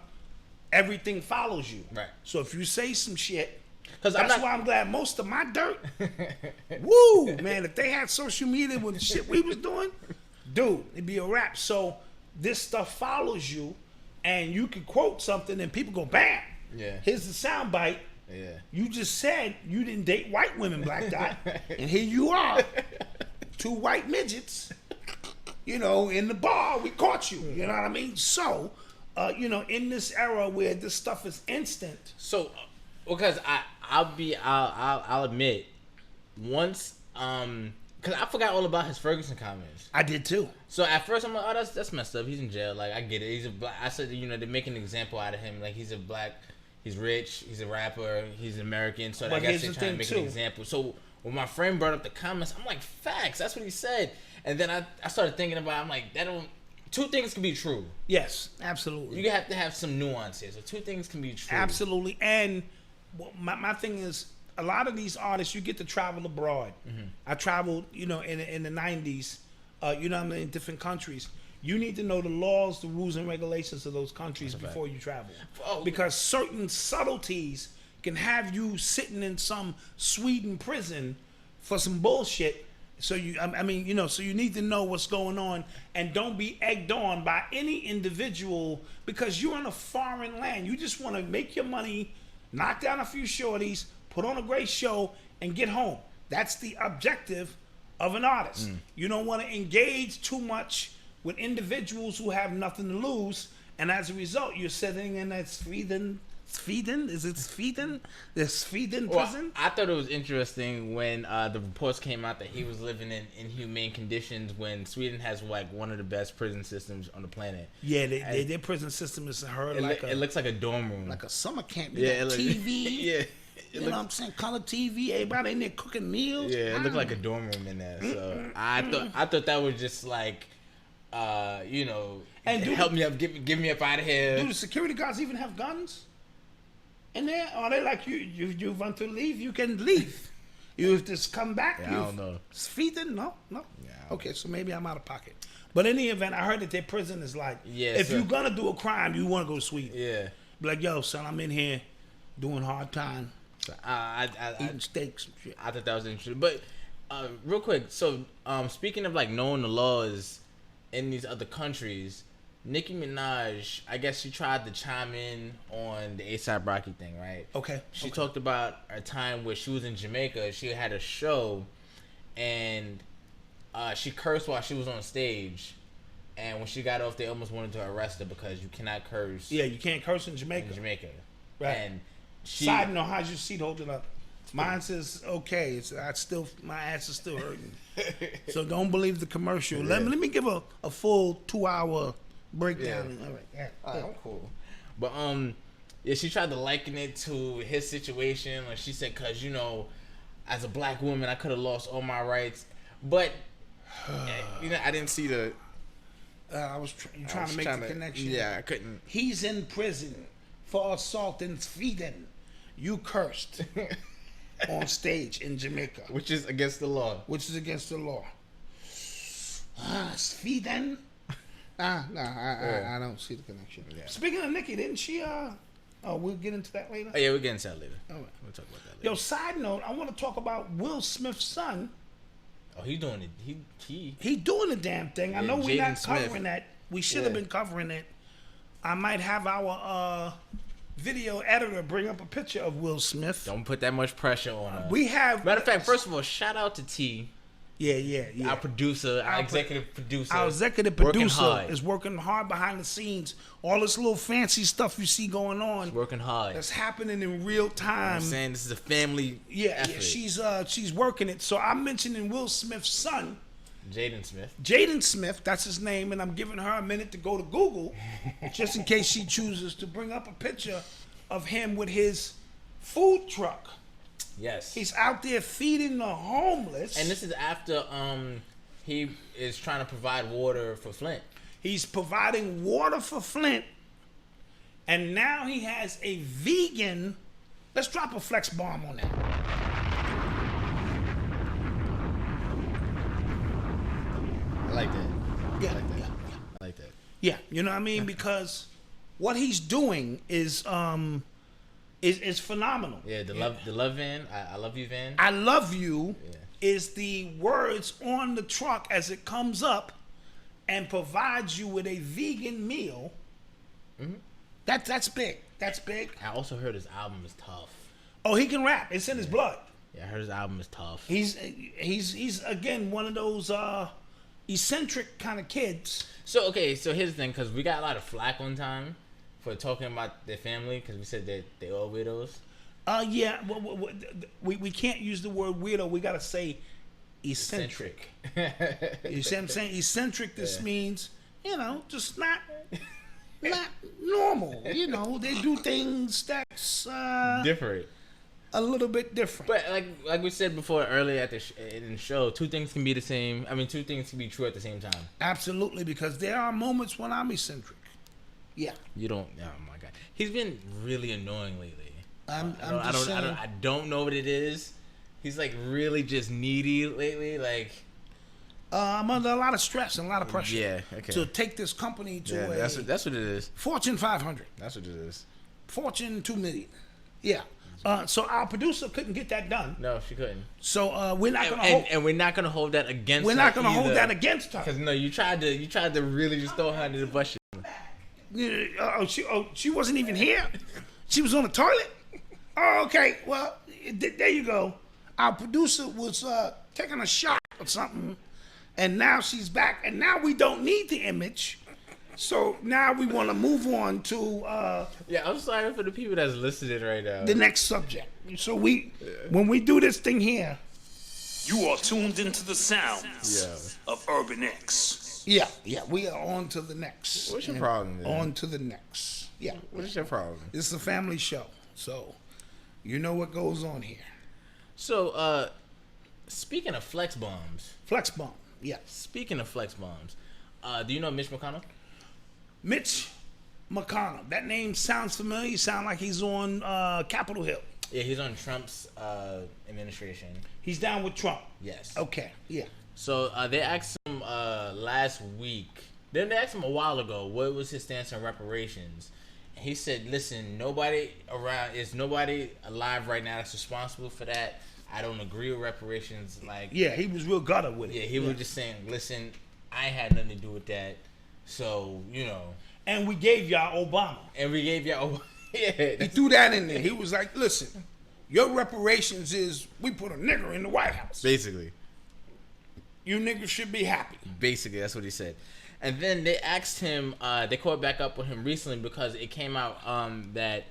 everything follows you. Right. So if you say some shit, that's why I'm glad most of my dirt. Woo, man! If they had social media with the shit we was doing, dude, it'd be a wrap. So this stuff follows you, and you can quote something, and people go, bam. Yeah. Here's the soundbite. Yeah. You just said you didn't date white women, Black Dot, and here you are, 2 white midgets. In the bar, we caught you. You know what I mean? So, in this era where this stuff is instant. So, because I'll admit, once, because I forgot all about his Ferguson comments. I did too. So at first I'm like, oh, that's messed up. He's in jail. Like, I get it. He's a black. I said, they're making an example out of him. Like, he's a black. He's rich. He's a rapper. He's American. So I guess they're trying to make an example. So when my friend brought up the comments, I'm like, facts. That's what he said. And then I started thinking about it. I'm like, two things can be true. Yes, absolutely. You have to have some nuance here. So 2 things can be true. Absolutely. And my thing is, a lot of these artists, you get to travel abroad. Mm-hmm. I traveled, in the 90s, in different countries. You need to know the laws, the rules, and regulations of those countries before you travel. Oh. Because certain subtleties can have you sitting in some Sweden prison for some bullshit. So so you need to know what's going on, and don't be egged on by any individual because you're in a foreign land. You just want to make your money, knock down a few shorties, put on a great show, and get home. That's the objective of an artist. You don't want to engage too much with individuals who have nothing to lose, and as a result, you're sitting in that Sweden? Is it Sweden? The Sweden prison? I thought it was interesting when the reports came out that he was living in inhumane conditions when Sweden has one of the best prison systems on the planet. Yeah, their prison system is it looks like a dorm room. Like a summer camp. Yeah, TV. Yeah. You know what I'm saying? Color TV, everybody in there cooking meals. Yeah, it looked like a dorm room in there. So I thought that was just like and help me up, get me up out of here. Do the security guards even have guns in there? Or are they like, you want to leave, you can leave. You just come back. Yeah, I don't know. Sweden? No. Yeah, okay, so maybe I'm out of pocket. But in any event, I heard that their prison is like, if you're gonna do a crime, you want to go to Sweden. Yeah. Be like, yo, son, I'm in here doing hard time, eating steaks and shit. I thought that was interesting. But real quick, so speaking of like knowing the laws in these other countries, Nicki Minaj, I guess she tried to chime in on the A$AP Rocky thing, right? Okay. She talked about a time where she was in Jamaica. She had a show, and she cursed while she was on stage. And when she got off, they almost wanted to arrest her because you cannot curse. Yeah, you can't curse in Jamaica. Right. And she, side note, how's your seat holding up? Mine says okay. My ass is still hurting. So don't believe the commercial. Yeah. Let me give a full 2-hour breakdown. Yeah. All right. Yeah. I'm cool. But yeah, she tried to liken it to his situation. Like she said, cause as a black woman, I could have lost all my rights. But I didn't see the. I was trying to make the connection. Yeah, I couldn't. He's in prison for assaulting Sweden. You cursed on stage in Jamaica, Which is against the law. Sweden. I don't see the connection. Yeah. Speaking of Nicki, didn't she? We'll get into that later. Oh yeah, we'll get into that later. All right, we'll talk about that later. Yo, side note, I want to talk about Will Smith's son. Oh, he's doing it. He doing the damn thing. I know we're Jaden not Smith. covering that. We should have been covering it. I might have our video editor bring up a picture of Will Smith. Don't put that much pressure on her. We have. Matter of fact, first of all, shout out to T. Yeah. Our producer, our executive producer. Our executive producer is is working hard behind the scenes. All this little fancy stuff you see going on. working hard. That's happening in real time. I'm saying this is a family effort. She's working it. So I'm mentioning Will Smith's son, Jaden Smith. That's his name, and I'm giving her a minute to go to Google, just in case she chooses to bring up a picture of him with his food truck. Yes. He's out there feeding the homeless. And this is after he is trying to provide water for Flint. He's providing water for Flint. And now he has a vegan. Let's drop a flex bomb on that. I like that. Yeah. I like that. Yeah, you know what I mean? Because what he's doing is phenomenal. Yeah, the love van. I love you, van. I love you is the words on the truck as it comes up and provides you with a vegan meal. Mm-hmm. That's big. That's big. I also heard his album is tough. Oh, he can rap. It's in his blood. Yeah, I heard his album is tough. He's again one of those eccentric kind of kids. So here's the thing, because we got a lot of flack one time for talking about their family, because we said that they all weirdos. Yeah, we can't use the word weirdo. We gotta say eccentric. You see what I'm saying? Eccentric. This means just not normal. They do things that's different. A little bit different. But like we said before earlier in the show, two things can be the same. I mean, two things can be true at the same time. Absolutely, because there are moments when I'm eccentric. Yeah. You don't. Oh my God, he's been really annoying lately. I don't know what it is. He's like really just needy lately. Like, I'm under a lot of stress and a lot of pressure. Yeah. Okay. To take this company to that's what it is. Fortune 500. That's what it is. Fortune 2 million. Yeah. So our producer couldn't get that done. No, she couldn't. So we're not gonna and we're not gonna hold that against. We're not gonna hold that against her. Because you tried to really just throw her under the bus. She wasn't even here. She was on the toilet. Oh, okay. Well, there you go. Our producer was taking a shot or something, and now she's back. And now we don't need the image. So now we want to move on to I'm sorry for the people that's listening right now. The next subject. So when we do this thing here, you are tuned into the sounds of UrbanX. Yeah, we are on to the next. What's your problem, man? On to the next. Yeah. What's your problem? It's a family show, so you know what goes on here. So, speaking of flex bombs. Flex bomb, yeah. Speaking of flex bombs, do you know Mitch McConnell? Mitch McConnell. That name sounds familiar. You sound like he's on Capitol Hill. Yeah, he's on Trump's administration. He's down with Trump. Yes. Okay, yeah. So they asked him last week. Then they asked him a while ago what was his stance on reparations, He said, "Listen, nobody alive right now that's responsible for that. I don't agree with reparations." Like, Yeah, he was real gutter with it. yeah, he was just saying, "Listen, I ain't had nothing to do with that." So, And we gave y'all Obama. Yeah, He threw that in there. He was like, "Listen, your reparations is we put a nigger in the White House. basically. You niggas should be happy." Basically, that's what he said. And then they asked him, they caught back up with him recently because it came out that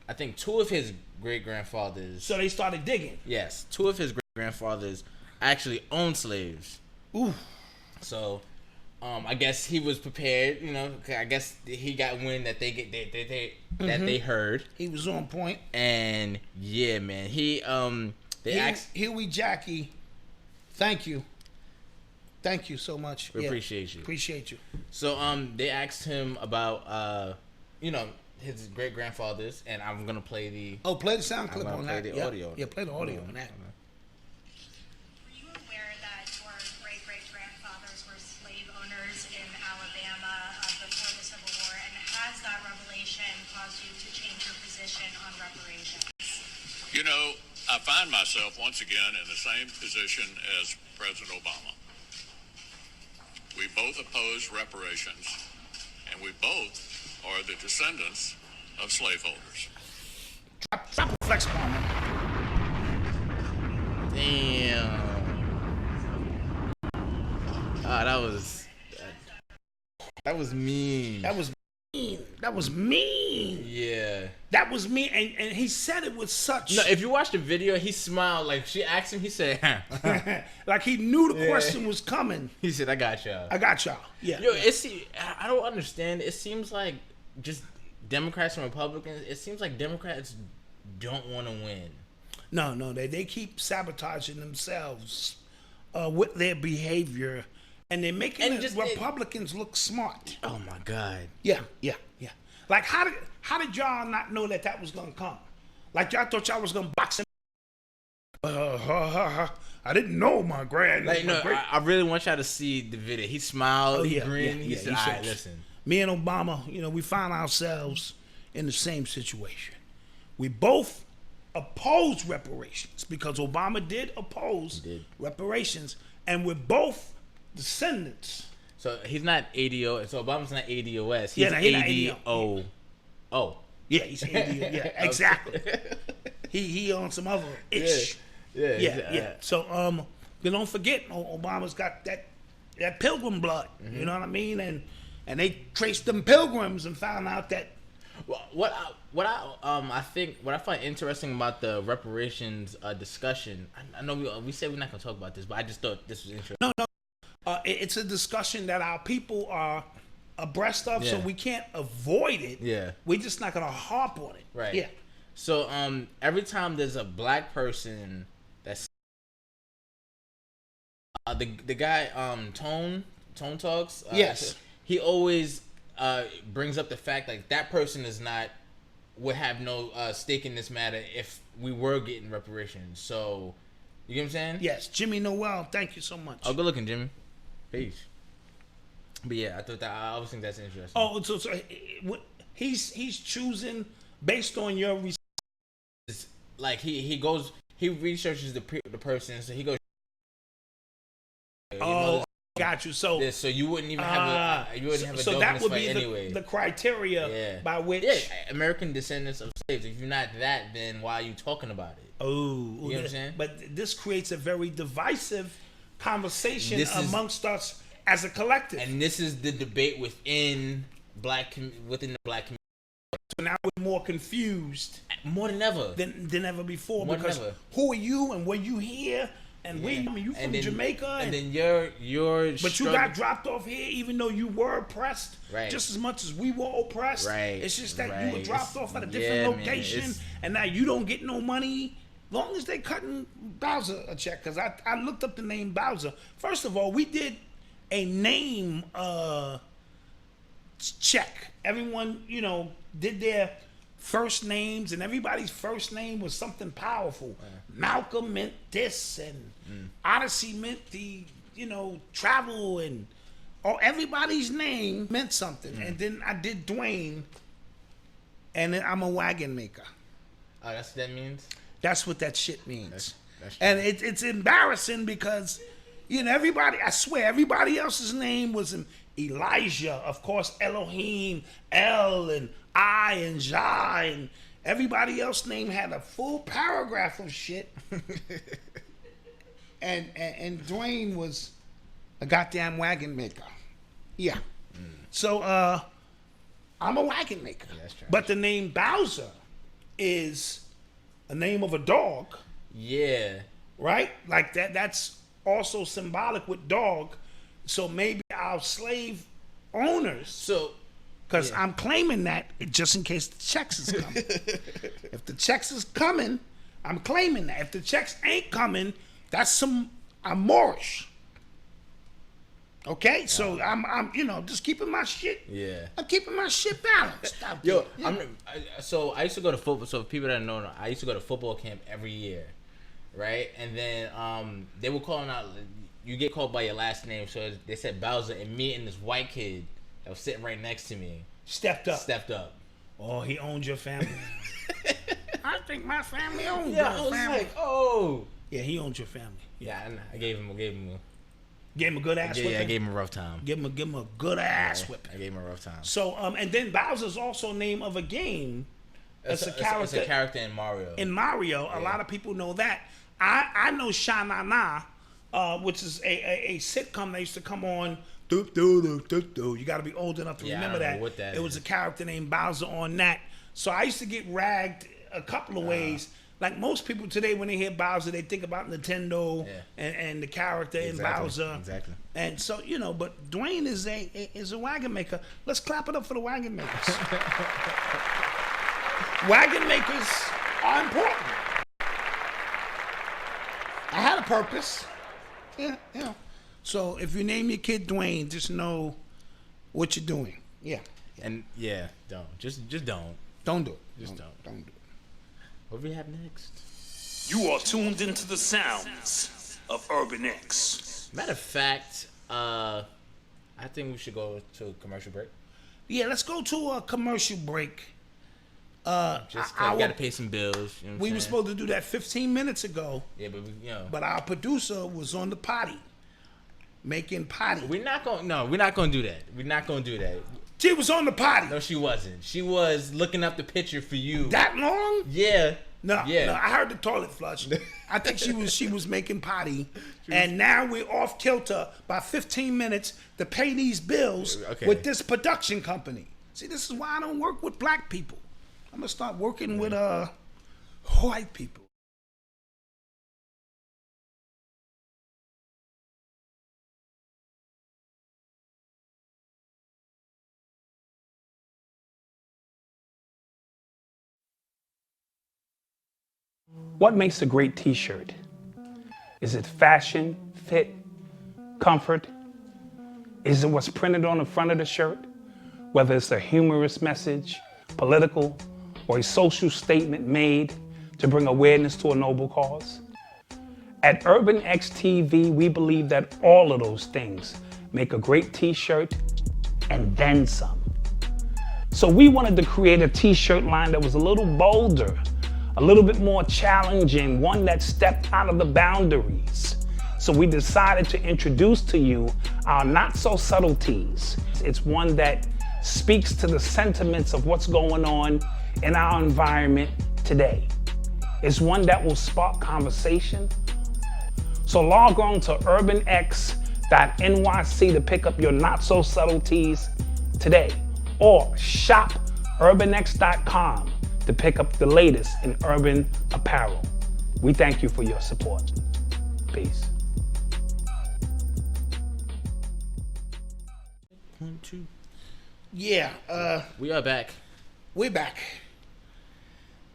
I think 2 of his great-grandfathers... So they started digging. Yes, 2 of his great-grandfathers actually owned slaves. Ooh. So, I guess he was prepared, I guess he got wind that they heard. He was on point. And, yeah, man, Huey Jackie, thank you. Thank you so much. We appreciate you. Appreciate you. So they asked him about his great grandfathers, and I'm gonna play play the sound clip on that. Play the audio. Yeah, play the audio on that. Were you aware that your great grandfathers were slave owners in Alabama before the Civil War, and has that revelation caused you to change your position on reparations? I find myself once again in the same position as President Obama. We both oppose reparations, and we both are the descendants of slaveholders. Drop a flex bomb. Damn. That was mean. That was mean. That was mean. Yeah. That was mean. And he said it with such... No, if you watch the video, he smiled. Like, she asked him, he said, like he knew the question was coming. He said, I got y'all. Yeah. Yo, I don't understand. It seems like just Democrats and Republicans, it seems like Democrats don't want to win. No, they keep sabotaging themselves with their behavior, and they're making Republicans look smart. Oh my God. Yeah. Like how did y'all not know that was gonna come? Like y'all thought y'all was gonna box him. I didn't know my grand. Like I really want y'all to see the video. He smiled, he grinned, he said, "All right, listen." Me and Obama, we find ourselves in the same situation. We both oppose reparations because Obama did oppose reparations, and we're both descendants. So he's not ADO. So Obama's not ADOS. He's ADO. Oh. Yeah, he's ADO. Yeah, exactly. he on some other ish. Yeah. So don't forget, Obama's got that Pilgrim blood. You know what I mean? And they traced them pilgrims and found out that. What I find interesting about the reparations discussion. I know we said we're not gonna talk about this, but I just thought this was interesting. No. It's a discussion that our people are abreast of, so we can't avoid it. Yeah, we're just not gonna harp on it. Right. Yeah. So every time there's a black person that's the guy Tone Talks. Yes. He always brings up the fact like that person would have no stake in this matter if we were getting reparations. So you get what I'm saying? Yes, Jimmy Noel. Thank you so much. Oh, good looking, Jimmy. Peace. But yeah, I always think that's interesting. Oh, so he's choosing based on your like he researches the person, so he goes. Got you. So you wouldn't even have a so that would be anyway. the criteria by which American descendants of slaves. If you're not that, then why are you talking about it? Oh, you know what I'm saying? But this creates a very divisive conversation amongst us as a collective. And this is the debate within the black community. So now we're more confused, more than ever, than ever before. Because who are you and were you here? And you from Jamaica, and then you're but you got dropped off here, even though you were oppressed, right? Just as much as we were oppressed, right? It's just that you were dropped off at a different location, and now you don't get no money. Long as they cutting Bowser a check, because I looked up the name Bowser. First of all, we did a name check. Everyone, did their first names, and everybody's first name was something powerful. Malcom meant this, and Odyssey meant the travel, and everybody's name meant something. And then I did Dwayne, and then I'm a wagon maker. Oh, that's what that means? That's what that shit means. That's and it's embarrassing because, you know, everybody, I swear, everybody else's name was Elijah, of course, Elohim, El, and I, and Jah, and everybody else's name had a full paragraph of shit. and Dwayne was a goddamn wagon maker. Yeah. So, I'm a wagon maker. Yeah, that's trash. But the name Bowser is a name of a dog. Yeah. Right? Like that's also symbolic with dog. So maybe our slave owners, because I'm claiming that just in case the checks is coming. If the checks is coming, I'm claiming that. If the checks ain't coming, I'm Moorish. Okay, so I'm just keeping my shit. Yeah, I'm keeping my shit balanced. Yo, so I used to go to football. So people that know, I used to go to football camp every year, right? And then they were calling out. You get called by your last name, so they said Bowser, and me and this white kid that was sitting right next to me stepped up. Oh, he owned your family. I think my family owns your family. I was like, oh, yeah, he owns your family. Yeah, I gave him a good ass whipping? Yeah, I gave him a rough time. Give him a good ass whipping. I gave him a rough time. So, and then Bowser's also name of a game. It's a character in Mario. In Mario, a lot of people know that. I know Sha-Na-Na, which is a sitcom that used to come on. You got to be old enough to remember I don't that. know what that it was a character named Bowser on that. So I used to get ragged a couple of ways. Like most people today, when they hear Bowser, they think about Nintendo and the character in Bowser. Exactly. And so, but Dwayne is a wagon maker. Let's clap it up for the wagon makers. Wagon makers are important. I had a purpose. Yeah. So if you name your kid Dwayne, just know what you're doing. Yeah. And don't. Just don't. Don't do it. Just don't. Don't do it. What do we have next? You are tuned into the sounds of UrbanX. Matter of fact, I think we should go to a commercial break. Yeah, let's go to a commercial break. Just we gotta pay some bills. You know what we I'm were saying? supposed to do that 15 minutes ago. Yeah, but But our producer was on the potty, making potty. We're not gonna do that. We're not gonna do that. She was on the potty. No, she wasn't. She was looking up the picture for you. That long? Yeah. No, Yeah. I heard the toilet flush. I think she was making potty, and now we're off kilter by 15 minutes to pay these bills with this production company. See, this is why I don't work with black people. I'm gonna start working with white people. What makes a great t-shirt? Is it fashion, fit, comfort? Is it what's printed on the front of the shirt? Whether it's a humorous message, political, or a social statement made to bring awareness to a noble cause? At UrbanX TV, we believe that all of those things make a great t-shirt and then some. So we wanted to create a t-shirt line that was a little bolder, a little bit more challenging, one that stepped out of the boundaries. So we decided to introduce to you our Not So Subtleties. It's one that speaks to the sentiments of what's going on in our environment today. It's one that will spark conversation. So log on to UrbanX.NYC to pick up your Not So Subtleties today, or shop UrbanX.com to pick up the latest in urban apparel. We thank you for your support. Peace. 1, 2. Yeah, We are back. we're back.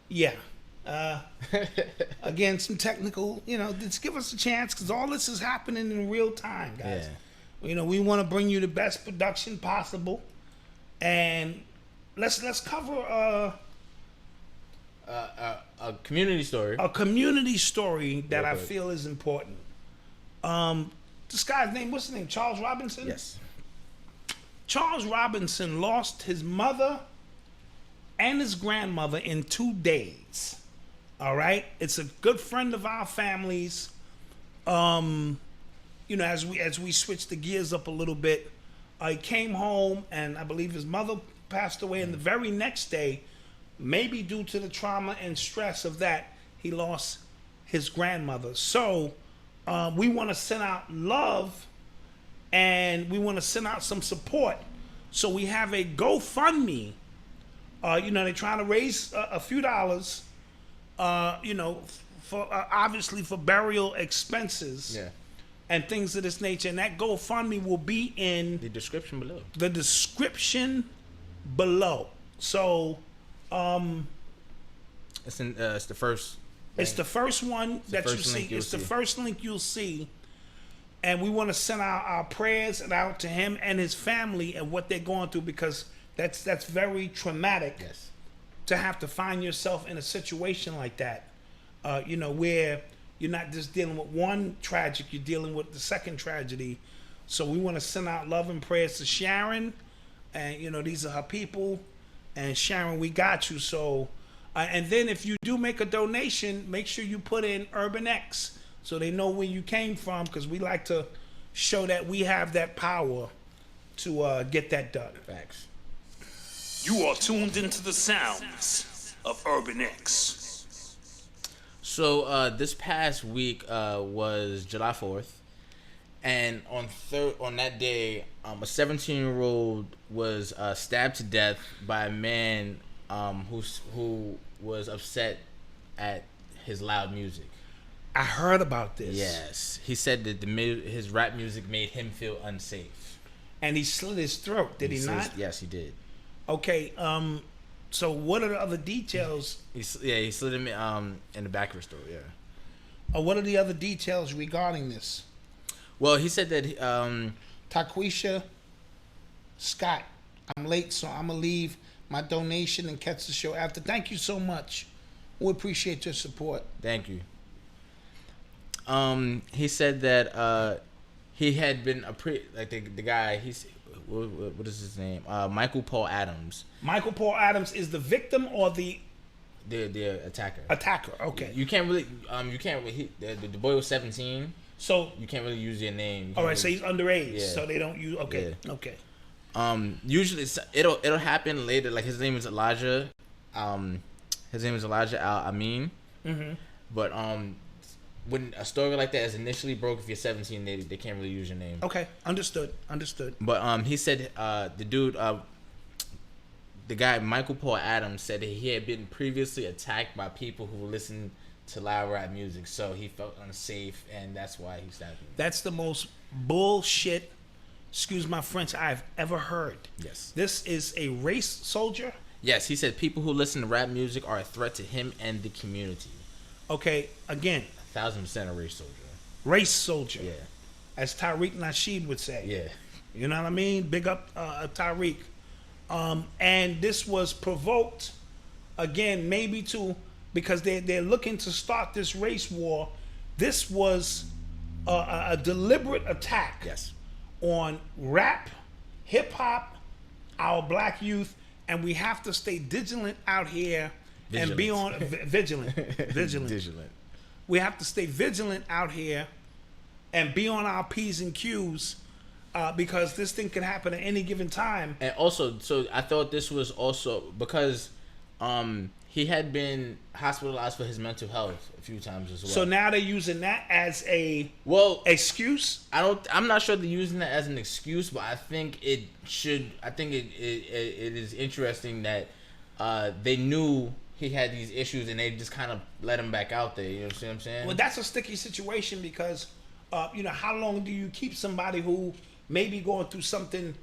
Yeah. Again, some technical, just give us a chance because all this is happening in real time, guys. Yeah. We want to bring you the best production possible, and let's cover A community story. a community story that Real I quick. feel is important. This guy's name, what's his name? Charles Robinson? Yes. Charles Robinson lost his mother and his grandmother in 2 days. All right, it's a good friend of our families. You know, as we switch the gears up a little bit, he came home and I believe his mother passed away, and the very next day, maybe due to the trauma and stress of that, he lost his grandmother. So we want to send out love and we want to send out some support. So we have a GoFundMe. You know, they're trying to raise a few dollars, you know, for obviously for burial expenses. Yeah. And things of this nature. And that GoFundMe will be in The description below. the description below. So It's in. It's the first. it's the first one that you first see. link you'll It's the see. first link you'll see. And we want to send our prayers out to him and his family and what they're going through, because that's very traumatic. Yes. To have to find yourself in a situation like that, you know, where you're not just dealing with one tragic, you're dealing with the second tragedy. So we want to send out love and prayers to Sharon, and you know, these are her people, and Sharon, we got you. So and then if you do make a donation, make sure you put in UrbanX so they know where you came from, because we like to show that we have that power to get that done. Facts. You are tuned into the sounds of UrbanX. So this past week was July 4th, and on that day, a 17-year-old was stabbed to death by a man who was upset at his loud music. I heard about this. Yes, he said that his rap music made him feel unsafe. And he slit his throat, did he not? Yes, he did. Okay, so what are the other details? He slid him in the back of his throat. Yeah. What are the other details regarding this? Well, he said that Taquisha Scott, I'm late, so I'm gonna leave my donation and catch the show after. Thank you so much. We appreciate your support. Thank you. He said that he had been the guy. What is his name? Michael Paul Adams. Michael Paul Adams is the victim or the attacker. Attacker. Okay. You can't really. The boy was 17. So you can't really use your name. All right. So he's underage. Yeah. So they don't use. Okay. Yeah. Okay. Usually it'll happen later. Like his name is Elijah. His name is Elijah Al Amin. Mm-hmm. But when a story like that is initially broke, if you're 17, they can't really use your name. Okay. Understood. But he said the dude, the guy Michael Paul Adams, said that he had been previously attacked by people who listened to loud rap music, so he felt unsafe, and that's why he stabbed him. That's the most bullshit, excuse my French, I've ever heard. Yes. This is a race soldier? Yes, he said people who listen to rap music are a threat to him and the community. Okay, again. 1,000% a race soldier. Race soldier. Yeah. As Tariq Nasheed would say. Yeah. You know what I mean? Big up Tariq. And this was provoked, again, maybe because they're looking to start this race war. This was a deliberate attack. Yes. On rap, hip hop, our black youth, and we have to stay vigilant out here and be on vigilant. We have to stay vigilant out here and be on our P's and Q's because this thing can happen at any given time. And also, so I thought this was also because he had been hospitalized for his mental health a few times as well. So now they're using that as a excuse? I'm not sure they're using that as an excuse, but I think it is interesting that they knew he had these issues and they just kind of let him back out there. You know what I'm saying? Well, that's a sticky situation because, how long do you keep somebody who may be going through something,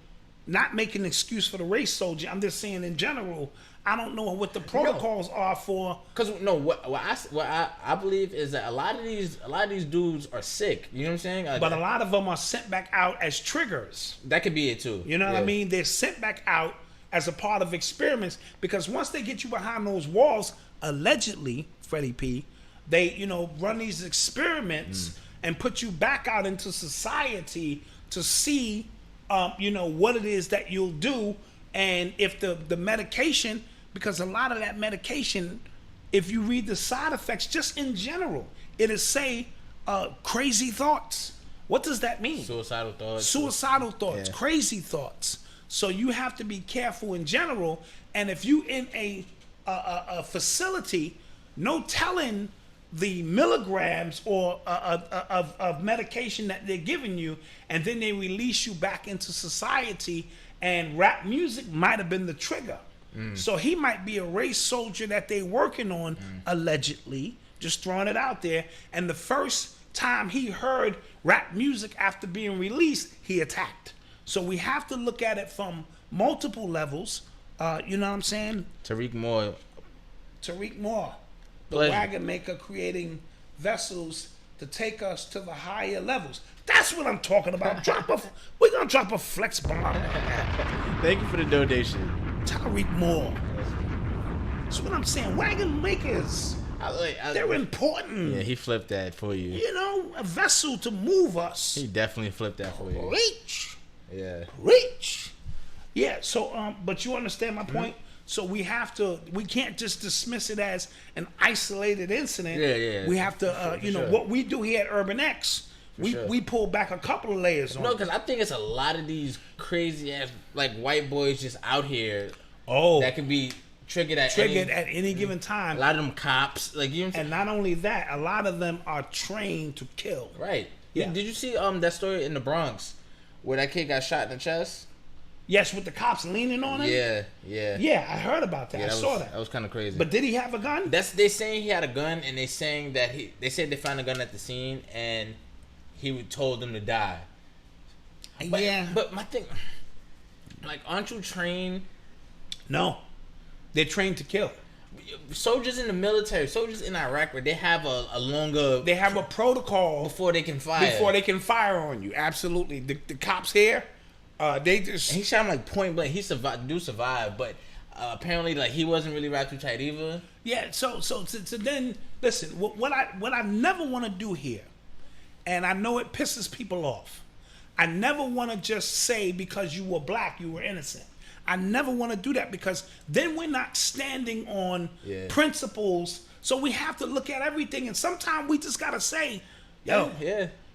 not making an excuse for the race soldier. I'm just saying in general, I don't know what the protocols are for. Because what I believe is that a lot of these dudes are sick. You know what I'm saying? But a lot of them are sent back out as triggers. That could be it too. You know what I mean? They're sent back out as a part of experiments because once they get you behind those walls, allegedly, Freddie P, they run these experiments and put you back out into society to see what it is that you'll do, and if the medication because a lot of that medication, if you read the side effects, just in general, it'll say crazy thoughts. What does that mean? Suicidal thoughts. Suicidal thoughts, Yeah. crazy thoughts. So you have to be careful in general. And if you in a facility, no telling the milligrams or of medication that they're giving you, and then they release you back into society, and rap music might have been the trigger. So he might be a race soldier that they working on, allegedly, just throwing it out there. And the first time he heard rap music after being released, he attacked. So we have to look at it from multiple levels. You know what I'm saying? Tariq Moore. Tariq Moore, the Pleasure. wagon maker, creating vessels to take us to the higher levels. That's what I'm talking about. We're gonna drop a flex bomb. Thank you for the donation. Tariq Moore. That's what I'm saying. Wagon makers, they're important. Yeah, he flipped that for you. You know, a vessel to move us. He definitely flipped that for you. Reach. Yeah. Reach. Yeah, so but you understand my point? So we can't just dismiss it as an isolated incident. Yeah. We have to sure. what we do here at UrbanX, we pull back a couple of layers on No, it. because I think it's a lot of these crazy ass like white boys just out here Oh, that can be triggered at any given time. A lot of them cops, like you know what I'm saying? And not only that, a lot of them are trained to kill. Right. Yeah. Did you see that story in the Bronx where that kid got shot in the chest? Yes, with the cops leaning on him. Yeah. Yeah, I heard about that. Yeah, I saw that. That was kind of crazy. But did he have a gun? They saying he had a gun, and they saying that they said they found a gun at the scene, and he told them to die. But, yeah. But my thing, like, aren't you trained? No, they're trained to kill. Soldiers in the military, soldiers in Iraq, where they have a longer. They have a protocol before they can fire. Before they can fire on you. Absolutely. The cops here, they just. And he shot him like point blank. He survived, but apparently like he wasn't really wrapped too tight either. Yeah. So then listen. What I never want to do here, and I know it pisses people off. I never want to just say because you were black you were innocent. I never want to do that because then we're not standing on principles. So we have to look at everything, and sometimes we just gotta say, "Yo,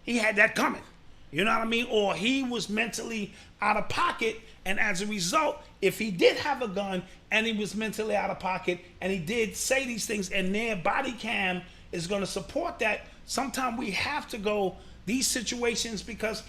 he had that coming." You know what I mean? Or he was mentally out of pocket, and as a result, if he did have a gun and he was mentally out of pocket and he did say these things, and their body cam is going to support that, sometimes we have to go these situations because,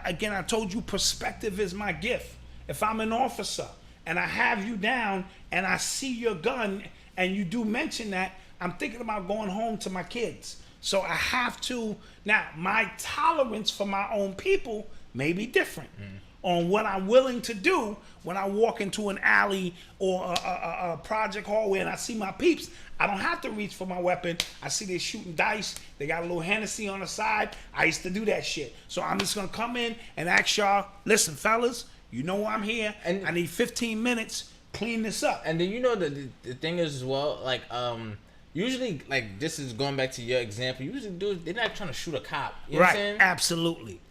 again, I told you perspective is my gift. If I'm an officer and I have you down and I see your gun and you do mention that, I'm thinking about going home to my kids. So I have to, now my tolerance for my own people may be different on what I'm willing to do when I walk into an alley or a project hallway and I see my peeps. I don't have to reach for my weapon. I see they shooting dice. They got a little Hennessy on the side. I used to do that shit. So I'm just going to come in and ask y'all, listen, fellas, you know I'm here, and I need 15 minutes, clean this up. And then you know the thing is as well, like usually like this is going back to your example. Usually dudes, they're not trying to shoot a cop. You know what I'm saying?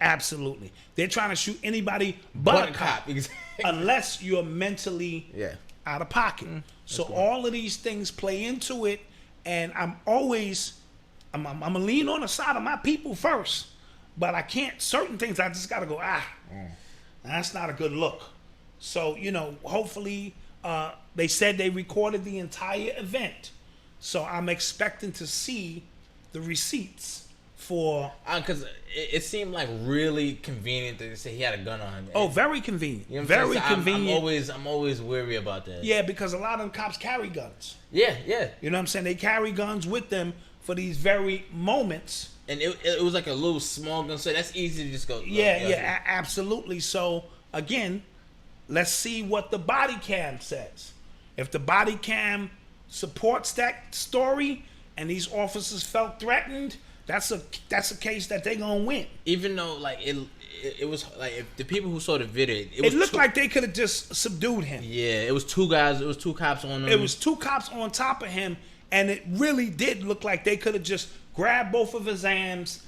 Absolutely. They're trying to shoot anybody but a cop. Exactly. Unless you're mentally out of pocket. So all of these things play into it, and I'm gonna lean on the side of my people first, but I can't, certain things I just gotta go, that's not a good look. So, hopefully, they said they recorded the entire event. So I'm expecting to see the receipts for... Because it seemed like really convenient that they say he had a gun on him. Oh, very convenient. You know very convenient. I'm always weary about that. Yeah, because a lot of them cops carry guns. Yeah. You know what I'm saying? They carry guns with them for these very moments. And it was like a little small gun, so that's easy to just go. Absolutely. So again, let's see what the body cam says. If the body cam supports that story, and these officers felt threatened, that's a case that they gonna win. Even though like it was like if the people who saw the video, it looked like they could have just subdued him. Yeah, it was two guys. It was two cops on him. It was two cops on top of him, and it really did look like they could have just grabbed both of his hands,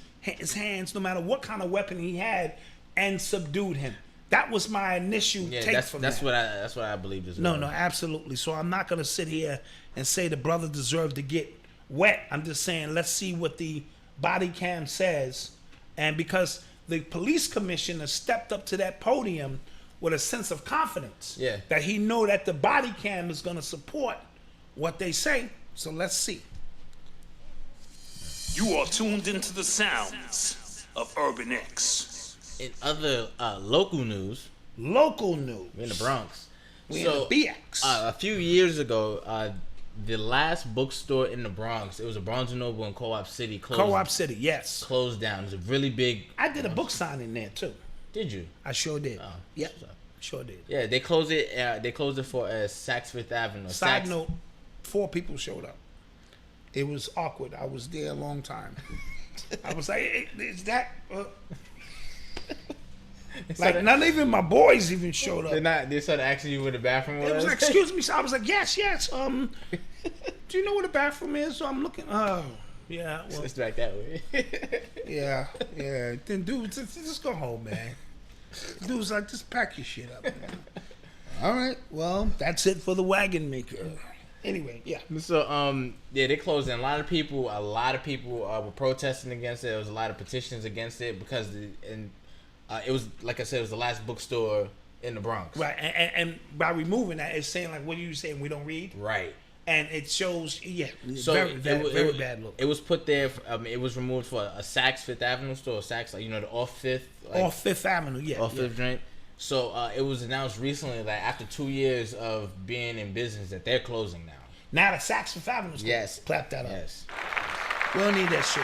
no matter what kind of weapon he had, and subdued him. That was my initial take from that's that. that's what I believed as No, well. no, absolutely. So I'm not going to sit here and say the brother deserved to get wet. I'm just saying let's see what the body cam says. And because the police commissioner stepped up to that podium with a sense of confidence, that he know that the body cam is going to support what they say. So let's see. You are tuned into the sounds of Urban X. In other local news, we're in the Bronx. In the BX. A few years ago, the last bookstore in the Bronx, it was a Barnes & Noble in Co-op City. Yes. Closed down. It was a really big... I did a book signing there, too. Did you? I sure did. Oh, yep. Sure did. Yeah, they closed it. They closed it for Saks Fifth Avenue. Side note, 4 people showed up. It was awkward. I was there a long time. I was like, hey, is that... like, not even my boys even showed up. They started asking you where the bathroom was? It was like, excuse me. So I was like, yes. Do you know where the bathroom is? So I'm looking. Oh, yeah. Well, it's back that way. yeah. Then dude, just go home, man. Dude's like, just pack your shit up, man. All right. Well, that's it for the wagon maker. Anyway, yeah. So, they closed it. A lot of people were protesting against it. There was a lot of petitions against it because it was, like I said, it was the last bookstore in the Bronx. Right, and by removing that, it's saying, like, what are you saying? We don't read? Right. And it shows, so very bad look. It was put there, it was removed for a Saks Fifth Avenue store, Saks, like, the off Fifth. Like, off Fifth Avenue, yeah. Off Fifth joint. So, it was announced recently that after 2 years of being in business that they're closing now. Now the Saks Fifth Avenue store. Yes. Clap that up. Yes. We don't need that shit.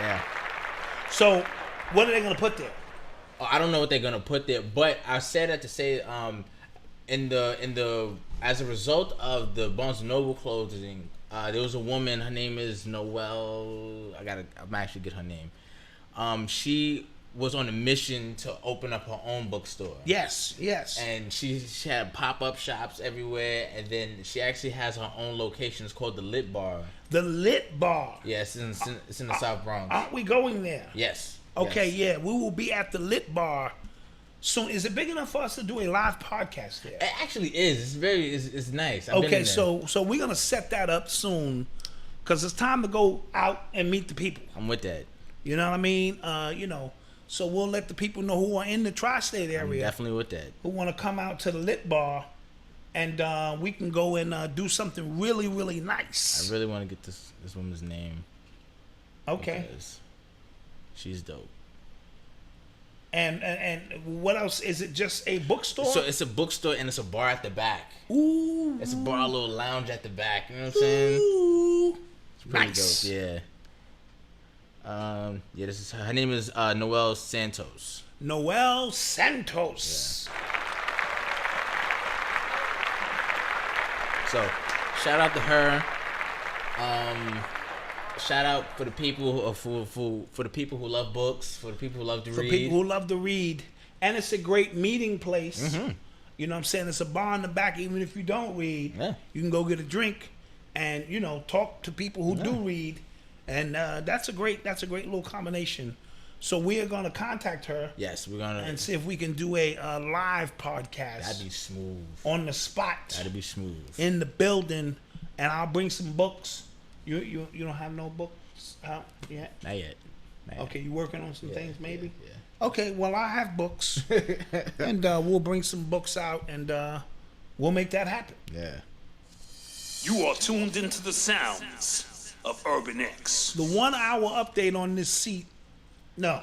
Yeah. So, what are they gonna put there? Oh, I don't know what they're gonna put there, but I said that to say, in the as a result of the Barnes & Noble closing, there was a woman. Her name is Noelle. I'm actually get her name. She was on a mission to open up her own bookstore. Yes. And she had pop-up shops everywhere, and then she actually has her own location. It's called the Lit Bar. The Lit Bar. Yes, it's in the South Bronx. Aren't we going there? Yes. Okay, yes. Yeah, we will be at the Lit Bar soon. Is it big enough for us to do a live podcast there? It actually is. It's nice. Okay, so we're gonna set that up soon, cause it's time to go out and meet the people. I'm with that. You know what I mean? So we'll let the people know who are in the tri-state area. I'm definitely with that. Who want to come out to the Lit Bar, and we can go and do something really, really nice. I really want to get this woman's name. Okay. She's dope. And what else? Is it just a bookstore? So it's a bookstore and it's a bar at the back. Ooh. It's a bar, a little lounge at the back. You know what I'm saying? Ooh. It's pretty Nice. dope. Yeah. This is her name is Noelle Santos. Noelle Santos. Yeah. So, shout out to her. Shout out for the people for the people who love books, for the people who love to read. For people who love to read, and it's a great meeting place. Mm-hmm. You know what I'm saying? It's a bar in the back. Even if you don't read, you can go get a drink, and talk to people who do read. And that's a great little combination. So we are gonna contact her. Yes, we're gonna and see if we can do a live podcast. That'd be smooth. On the spot. That'd be smooth. In the building, and I'll bring some books. You don't have no books out yet? Not yet. Okay, you working on some things maybe? Yeah. Okay, well I have books, and we'll bring some books out, and we'll make that happen. Yeah. You are tuned into the sounds of Urban X. The 1 hour update on this seat. No.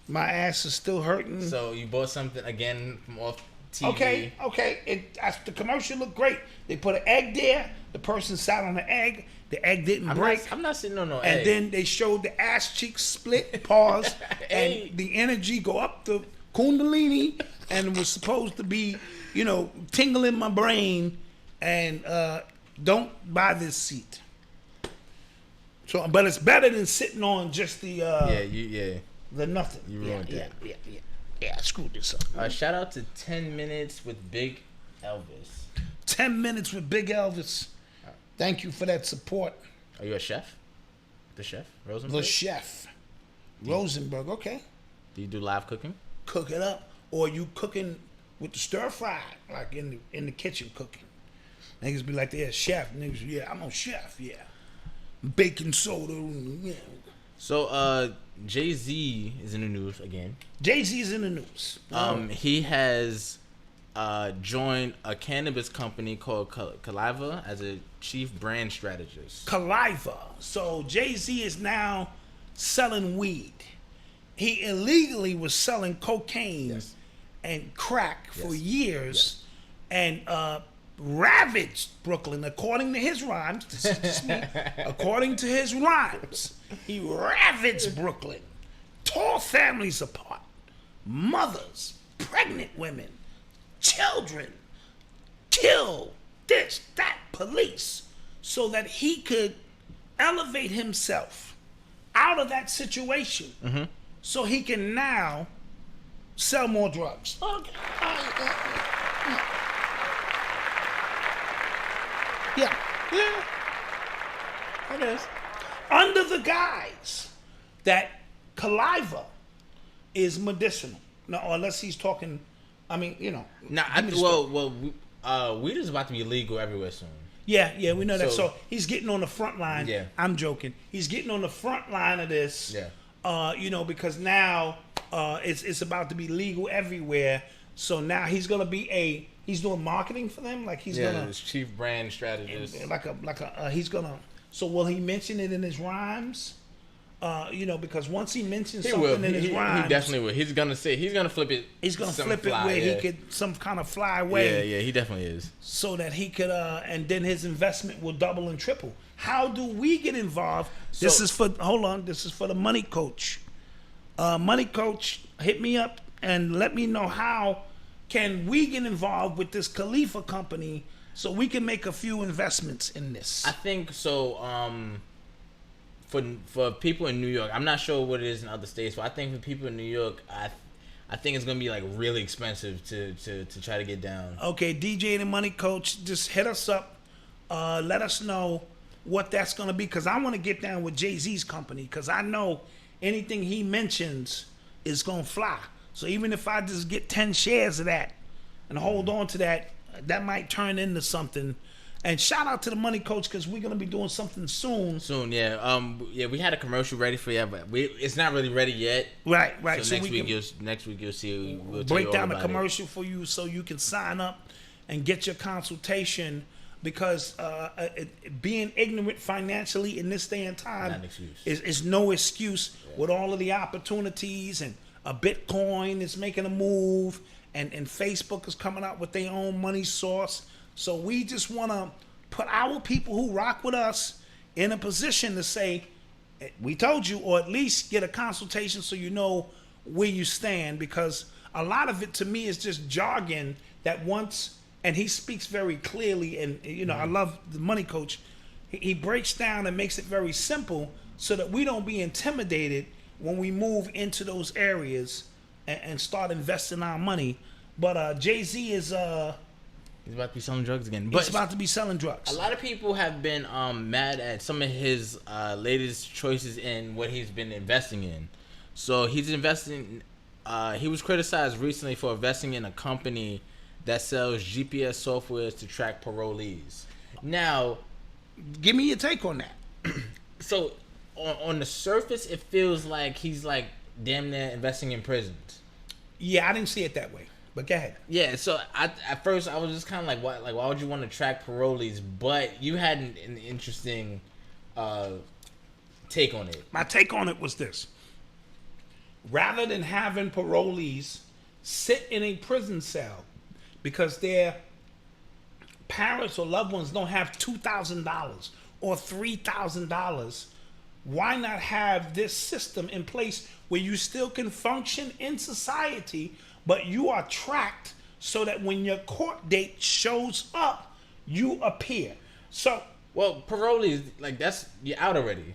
My ass is still hurting. So you bought something again from off TV? Okay. The commercial looked great. They put an egg there. The person sat on the egg. The egg didn't break. I'm not sitting on no egg. And then they showed the ass cheeks split, pause, and the energy go up the Kundalini, and it was supposed to be, tingling my brain. And don't buy this seat. So, but it's better than sitting on just the the nothing. You ruined that. Yeah, I screwed this up. Shout out to 10 Minutes with Big Elvis. 10 Minutes with Big Elvis. Thank you for that support. Are you a chef? The chef? The chef. Rosenberg, okay. Do you do live cooking? Cook it up, or you cooking with the stir fry, like in the kitchen cooking. Niggas be like, "Yeah, chef." Niggas, yeah, I'm a chef. Yeah, baking soda. Yeah. So Jay-Z is in the news again. Jay-Z's in the news. He has joined a cannabis company called Kaliva as a chief brand strategist. Kaliva. So Jay-Z is now selling weed. He illegally was selling cocaine and crack for years and ravaged Brooklyn, according to his rhymes. This is just me. According to his rhymes, he ravaged Brooklyn, tore families apart, mothers, pregnant women, children, killed this, that, police, so that he could elevate himself out of that situation so he can now sell more drugs. Okay. Yeah. It is. Under the guise that Kaliva is medicinal. No, unless he's talking, I mean, you know. Weed is about to be legal everywhere soon. Yeah, we know that. So he's getting on the front line. Yeah. I'm joking. He's getting on the front line of this. Yeah. Because now it's about to be legal everywhere. So now he's gonna be he's doing marketing for them. Like he's gonna his chief brand strategist. He's gonna. So will he mention it in his rhymes? Because once he mentions something in his rhymes, he definitely will. He's gonna flip it. He's gonna flip it where he could some kind of fly away. Yeah, he definitely is. So that he could, and then his investment will double and triple. How do we get involved? This is for the money coach. Money coach, hit me up and let me know how can we get involved with this Khalifa company so we can make a few investments in this. I think so. For people in New York, I'm not sure what it is in other states, but I think for people in New York, I think it's gonna be like really expensive to try to get down. Okay, DJ and Money Coach, just hit us up. Let us know what that's gonna be, because I want to get down with Jay-Z's company, because I know anything he mentions is gonna fly. So even if I just get 10 shares of that and hold on to that, that might turn into something. And shout out to the Money Coach, because we're gonna be doing something soon. We had a commercial ready for you, but it's not really ready yet. Right. So next week you'll see. We'll break down the commercial for you so you can sign up and get your consultation. Because being ignorant financially in this day and time is no excuse with all of the opportunities, and Bitcoin is making a move, and Facebook is coming out with their own money source. So we just want to put our people who rock with us in a position to say, we told you, or at least get a consultation so you know where you stand, because a lot of it to me is just jargon that once, and he speaks very clearly, and I love the Money Coach. He breaks down and makes it very simple so that we don't be intimidated when we move into those areas and start investing our money. But Jay-Z is... He's about to be selling drugs again. He's about to be selling drugs. A lot of people have been mad at some of his latest choices in what he's been investing in. So he's investing... he was criticized recently for investing in a company that sells GPS software to track parolees. Now... Give me your take on that. So, on the surface, it feels like he's like damn near investing in prisons. Yeah, I didn't see it that way. But go ahead. Yeah, so at first I was just kind of like, why would you want to track parolees? But you had an interesting take on it. My take on it was this: rather than having parolees sit in a prison cell because their parents or loved ones don't have $2,000 or $3,000, why not have this system in place where you still can function in society, but you are tracked so that when your court date shows up, you appear? So, well, parolees, like, you're out already.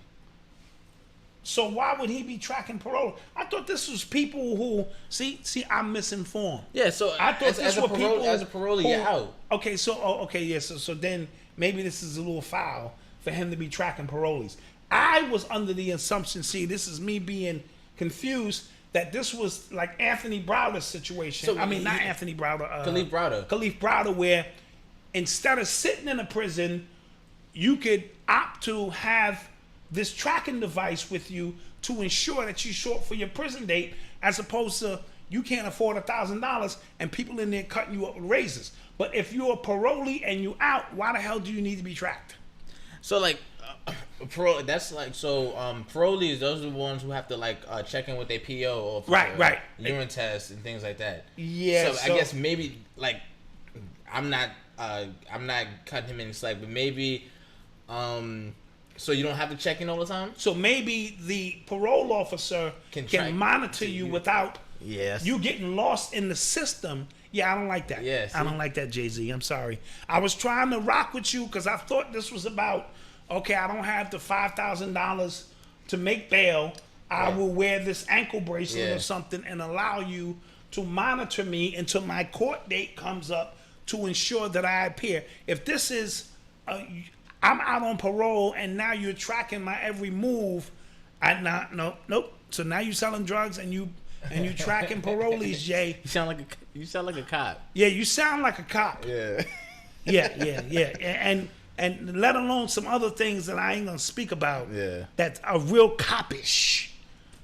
So why would he be tracking parole? I thought this was people who see. I'm misinformed. Yeah, so I thought this were people as a parolee, you're out. Okay, so so then maybe this is a little foul for him to be tracking parolees. I was under the assumption. See, this is me being confused that this was like Anthony Browder's situation. So not Anthony Browder. Khalif Browder. Khalif Browder, where instead of sitting in a prison, you could opt to have this tracking device with you to ensure that you show up for your prison date, as opposed to you can't afford $1,000 and people in there cutting you up with razors. But if you're a parolee and you out, why the hell do you need to be tracked? So like, parolees, those are the ones who have to like check in with their PO or right, urine tests and things like that. Yeah. So I guess maybe like I'm not cutting him any slack, but maybe so you don't have to check in all the time. So maybe the parole officer can monitor you without you getting lost in the system. Yeah, I don't like that. Yes, I don't like that, Jay-Z. I'm sorry. I was trying to rock with you because I thought this was about, okay, I don't have the $5,000 to make bail. I will wear this ankle bracelet or something and allow you to monitor me until my court date comes up to ensure that I appear. If this is, I'm out on parole and now you're tracking my every move, nope. So now you're selling drugs and you tracking parolees, Jay. You sound like a cop. Yeah, you sound like a cop. Yeah. Yeah. And let alone some other things that I ain't gonna speak about. Yeah. That are real coppish.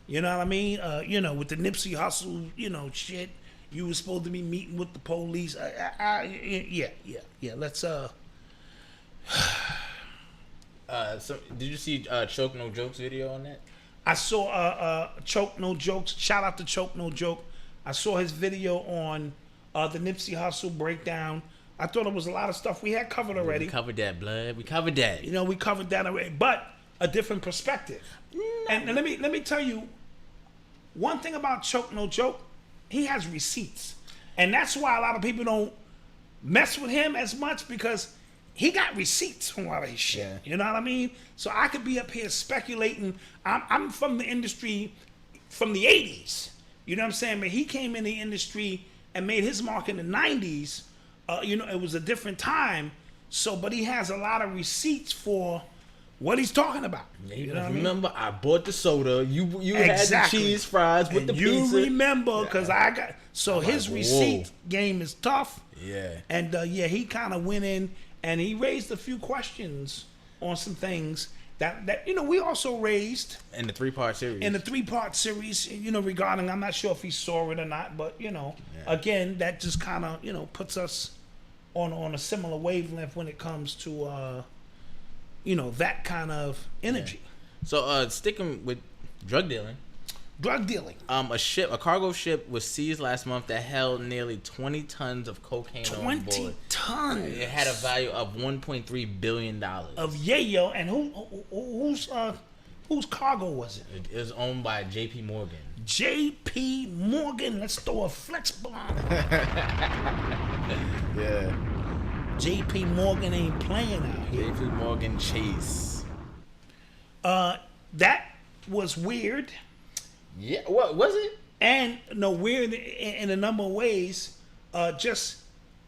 You know what I mean? With the Nipsey Hussle, shit. You was supposed to be meeting with the police. Yeah. Let's So did you see Choke No Jokes video on that? I saw Choke No Jokes. Shout out to Choke No Joke. I saw his video on the Nipsey Hussle breakdown. I thought it was a lot of stuff we had covered already. We covered that, blood. We covered that. We covered that already, but a different perspective. And let me tell you one thing about Choke No Joke. He has receipts, and that's why a lot of people don't mess with him as much, because he got receipts from a lot of his shit. Yeah. You know what I mean? So I could be up here speculating. I'm from the industry from the 80s. You know what I'm saying? But he came in the industry and made his mark in the 90s. It was a different time. So, but he has a lot of receipts for what he's talking about. Yeah, you know what remember, I bought the soda. You had the cheese fries with the pizza. You remember, because I got... So his receipt game is tough. Yeah. And, he kind of went in and he raised a few questions on some things that we also raised. In the 3-part series. Regarding... I'm not sure if he saw it or not, but, again, that just kind of, puts us on a similar wavelength when it comes to... that kind of energy. Yeah. So, sticking with drug dealing. A cargo ship was seized last month that held nearly 20 tons of cocaine on board. 20 tons. It had a value of $1.3 billion. Of yayo, and whose cargo was it? It was owned by J.P. Morgan. J.P. Morgan, let's throw a flex bomb. Yeah. J.P. Morgan ain't playing out here. J.P. Morgan Chase. That was weird. Yeah, what was it? And weird in a number of ways. Just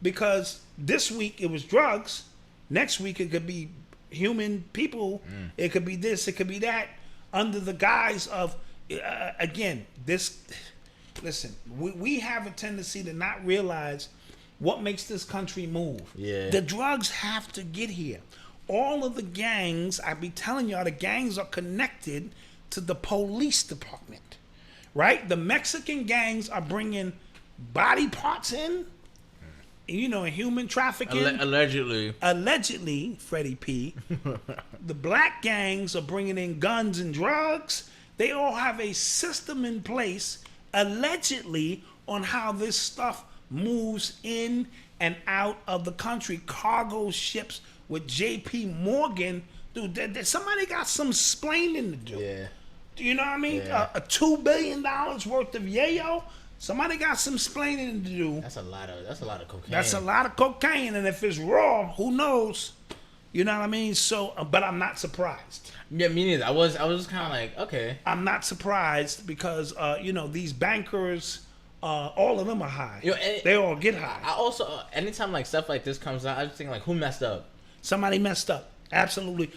because this week it was drugs, next week it could be human people. It could be this, it could be that, under the guise of again this. Listen, we have a tendency to not realize what makes this country move. Yeah. The drugs have to get here. All of the gangs, I be telling y'all, the gangs are connected to the police department, right? The Mexican gangs are bringing body parts in, human trafficking. Allegedly, Freddie P. The black gangs are bringing in guns and drugs. They all have a system in place, allegedly, on how this stuff moves in and out of the country. Cargo ships with J.P. Morgan. Dude, somebody got some splaining to do. Yeah. Do you know what I mean? Yeah. A $2 billion worth of yayo. Somebody got some splaining to do. That's a lot of cocaine. That's a lot of cocaine, and if it's raw, who knows? You know what I mean? So, but I'm not surprised. Yeah, me neither. I was kind of like, okay. I'm not surprised because these bankers. All of them are high. They all get high. I also, anytime like stuff like this comes out, I just think like, who messed up? Somebody messed up. Absolutely.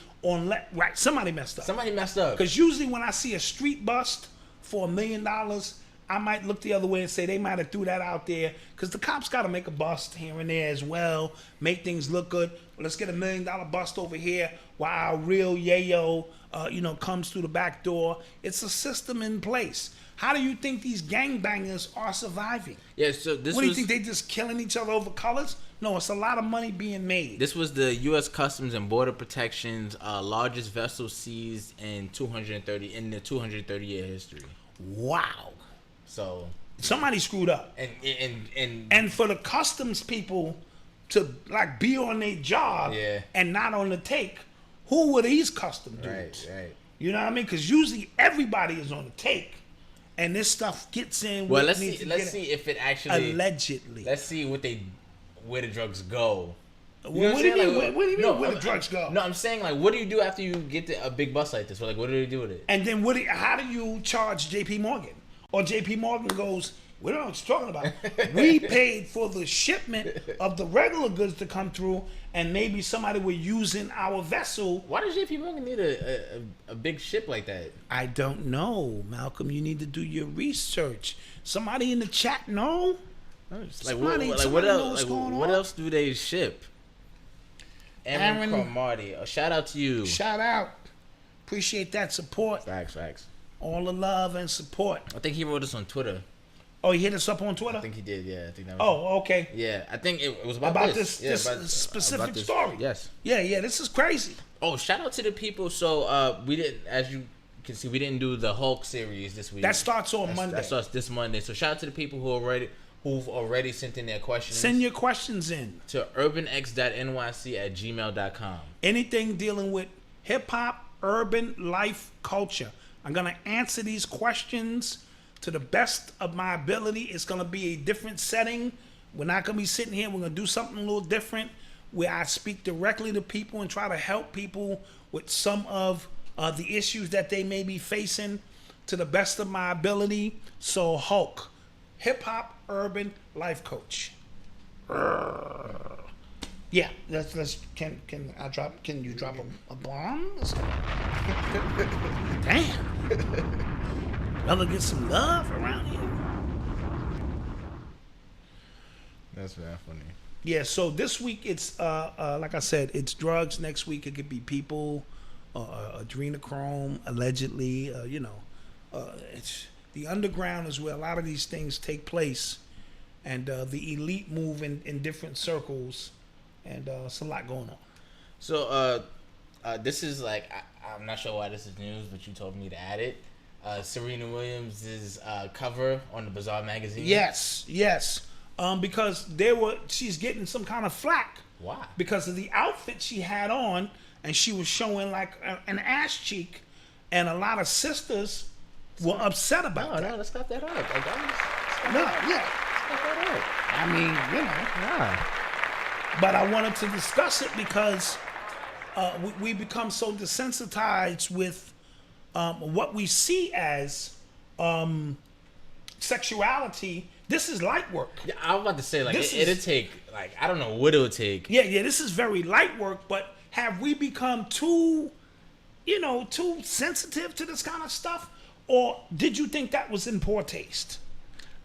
Somebody messed up. Somebody messed up. Because usually when I see a street bust for $1 million, I might look the other way and say they might have threw that out there because the cops got to make a bust here and there as well, make things look good. Well, let's get $1 million bust over here while our real yayo, comes through the back door. It's a system in place. How do you think these gangbangers are surviving? Yeah, so this What do you think, they just killing each other over colors? No, it's a lot of money being made. This was the U.S. Customs and Border Protection's largest vessel seized in the 230-year history. Wow. So somebody screwed up. And for the customs people to like be on their job and not on the take, who were these custom dudes? Right. You know what I mean? Because usually everybody is on the take. And this stuff gets in. Well, let's see if it actually allegedly. Let's see where the drugs go. What do you mean? What do you mean where the drugs go? No, I'm saying like, what do you do after you get a big bus like this? Or, like, what do you do with it? And then how do you charge J.P. Morgan? Or J.P. Morgan goes, we don't know what you're talking about. We paid for the shipment of the regular goods to come through, and maybe somebody were using our vessel. Why does J.P. Morgan need a big ship like that? I don't know, Malcolm. You need to do your research. Somebody in the chat know? What else do they ship? Aaron Cromartie. Shout out to you. Shout out. Appreciate that support. Facts. All the love and support. I think he wrote us on Twitter. Oh, he hit us up on Twitter? I think he did, yeah. I think that was okay. Yeah, I think it was about this specific story. Yes. Yeah, this is crazy. Oh, shout out to the people. So we didn't, as you can see, we didn't do the Hulk series this week. That starts on Monday. That starts this Monday. So shout out to the people who've already sent in their questions. Send your questions in. To UrbanX.NYC @gmail.com. Anything dealing with hip-hop, urban life, culture. I'm going to answer these questions to the best of my ability. It's going to be a different setting. We're not going to be sitting here. We're going to do something a little different where I speak directly to people and try to help people with some of the issues that they may be facing to the best of my ability. So Hulk, hip-hop, urban life coach. Yeah, can you drop a bomb? Damn. Y'all get some love around here. That's very funny. Yeah, so this week it's like I said, it's drugs. Next week it could be people, adrenochrome, allegedly. It's the underground is where a lot of these things take place, and the elite move in different circles. And it's a lot going on. So this is like I'm not sure why this is news, but you told me to add it. Serena Williams' cover on the Bazaar magazine. Yes. Because she's getting some kind of flack. Why? Because of the outfit she had on, and she was showing like an ass cheek, and a lot of sisters were upset about that. No, let's cut that out. I mean, But I wanted to discuss it because we become so desensitized with what we see as sexuality. This is light work. Yeah, I was about to say, like, it'll take, like, I don't know what it'll take. Yeah, this is very light work, but have we become too sensitive to this kind of stuff? Or did you think that was in poor taste?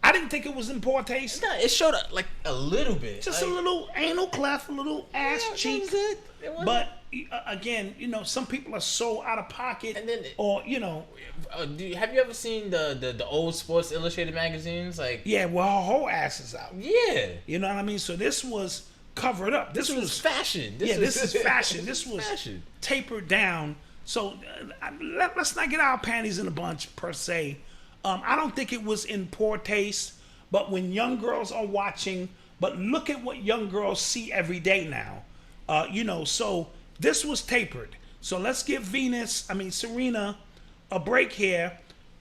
I didn't think it was in poor taste. No, it showed like a little bit. Just a little anal cleft, a little ass cheek. It but again, some people are so out of pocket. And then, have you ever seen the old Sports Illustrated magazines? Like, yeah, well, her whole ass is out. Yeah, you know what I mean. So this was covered up. This was fashion. This is fashion. This was fashion. Tapered down. So let's not get our panties in a bunch per se. I don't think it was in poor taste, but when young girls are watching, but look at what young girls see every day now. So this was tapered. So let's give Serena a break here.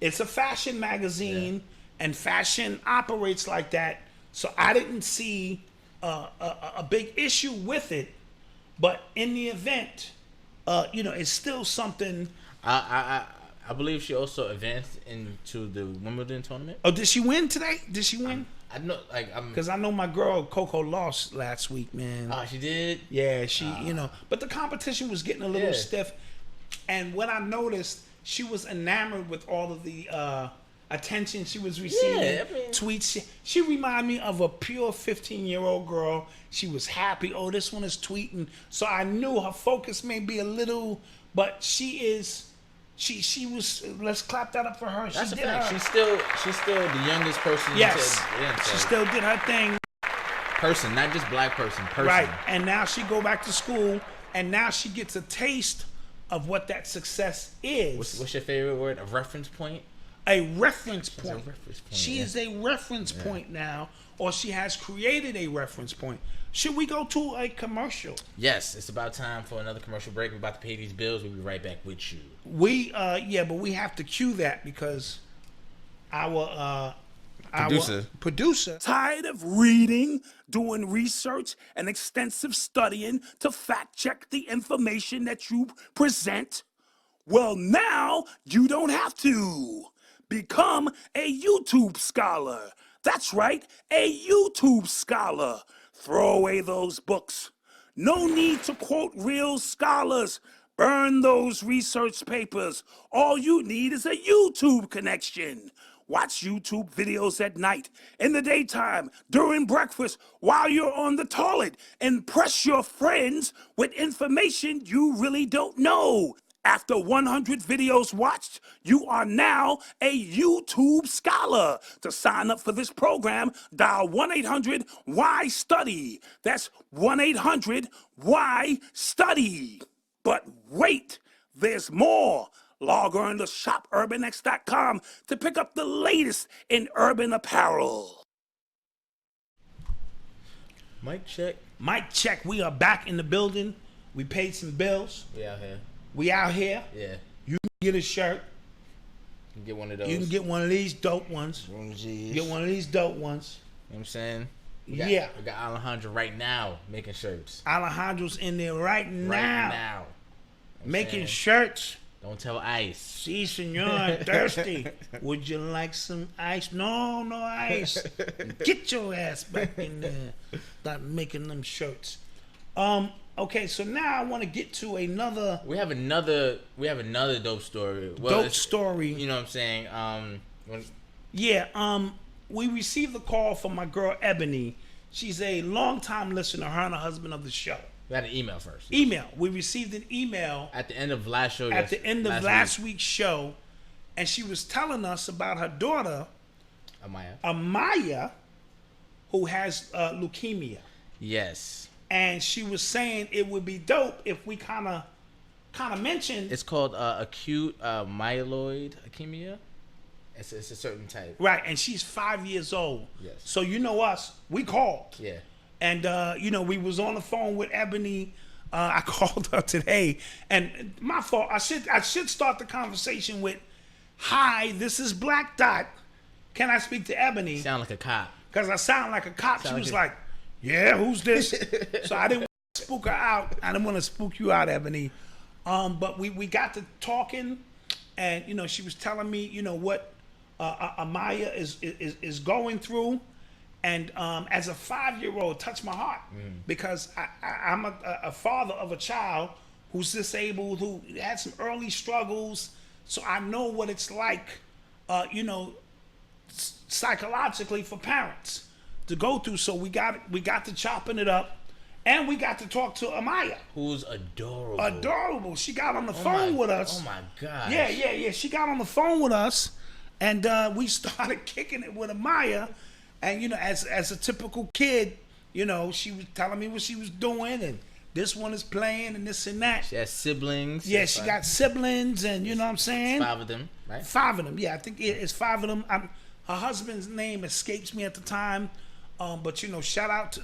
It's a fashion magazine, and fashion operates like that. So I didn't see a big issue with it, but in the event, it's still something. I believe she also advanced into the Wimbledon tournament. Oh, did she win today? Did she win? I know, because I know my girl Coco lost last week, man. Oh, she did. Yeah, but the competition was getting a little stiff, and what I noticed, she was enamored with all of the attention she was receiving, Yeah, I mean- tweets. She reminded me of a pure 15-year-old girl. She was happy. Oh, this one is tweeting. So I knew her focus may be a little, but she is. She was. Let's clap that up for her. That's she a did fact. her. She's still the youngest person. Yes, yeah, she so still did her thing. person, not just black person. Right, and now she go back to school, and now she gets a taste of what that success is. What's your favorite word? A reference point? A reference She's a point. reference point, She yeah. is a reference point now, or she has created a reference point. Should we go to a commercial? Yes, it's about time for another commercial break. We're about to pay these bills. We'll be right back with you. But we have to cue that because our producer tired of reading, doing research, and extensive studying to fact check the information that you present. Well, now you don't have to. Become a YouTube scholar. That's right, a YouTube scholar. Throw away those books. No need to quote real scholars. Burn those research papers. All you need is a YouTube connection. Watch YouTube videos at night, in the daytime, during breakfast, while you're on the toilet. Impress your friends with information you really don't know. After 100 videos watched, you are now a YouTube scholar. To sign up for this program, dial 1-800-WHY-STUDY. That's 1-800-WHY-STUDY. But wait, there's more. Log on to shopUrbanX.com to pick up the latest in urban apparel. Mic check. Mic check. We are back in the building. We paid some bills. We out here. We out here. Yeah. You can get a shirt. You can get one of those. You can get one of these dope ones. Get one of these dope ones. You know what I'm saying? We got Alejandro right now making shirts. Alejandro's in there right now. Right now. Making shirts. Don't tell Ice. Si, senor, I'm thirsty. Would you like some ice? No ice. Get your ass back in there. Start making them shirts. Okay, so now I want to get to another. We have another dope story. Well, story. You know what I'm saying? We received a call from my girl Ebony. She's a longtime listener, her and her husband of the show. We had an email first. We received an email at the end of last show. At the end of last week's show, and she was telling us about her daughter, Amaya, who has leukemia. Yes. And she was saying it would be dope if we kind of mentioned. It's called acute myeloid leukemia. It's a certain type. Right, and she's 5 years old. Yes. So you know us, we called. Yeah. And we was on the phone with Ebony. I called her today, and my fault. I should start the conversation with, "Hi, this is Black Dot. Can I speak to Ebony?" Sound like a cop. Because I sound like a cop. She was like, "Yeah, who's this?" So I didn't want to spook her out. I didn't want to spook you out, Ebony. But we got to talking, and she was telling me, what Amaya is going through. And as a 5-year-old, touched my heart because I'm a father of a child who's disabled, who had some early struggles. So I know what it's like, psychologically for parents to go through. So we got to chopping it up, and we got to talk to Amaya, who's adorable. Adorable. She got on the phone with us. Oh my God. Yeah. She got on the phone with us, and we started kicking it with Amaya. And as a typical kid, she was telling me what she was doing, and this one is playing, and this and that. She has siblings. Yeah, she got siblings, and you know what I'm saying? 5 of them, right? 5 of them. Yeah, I think it's 5 of them. Her husband's name escapes me at the time, but shout out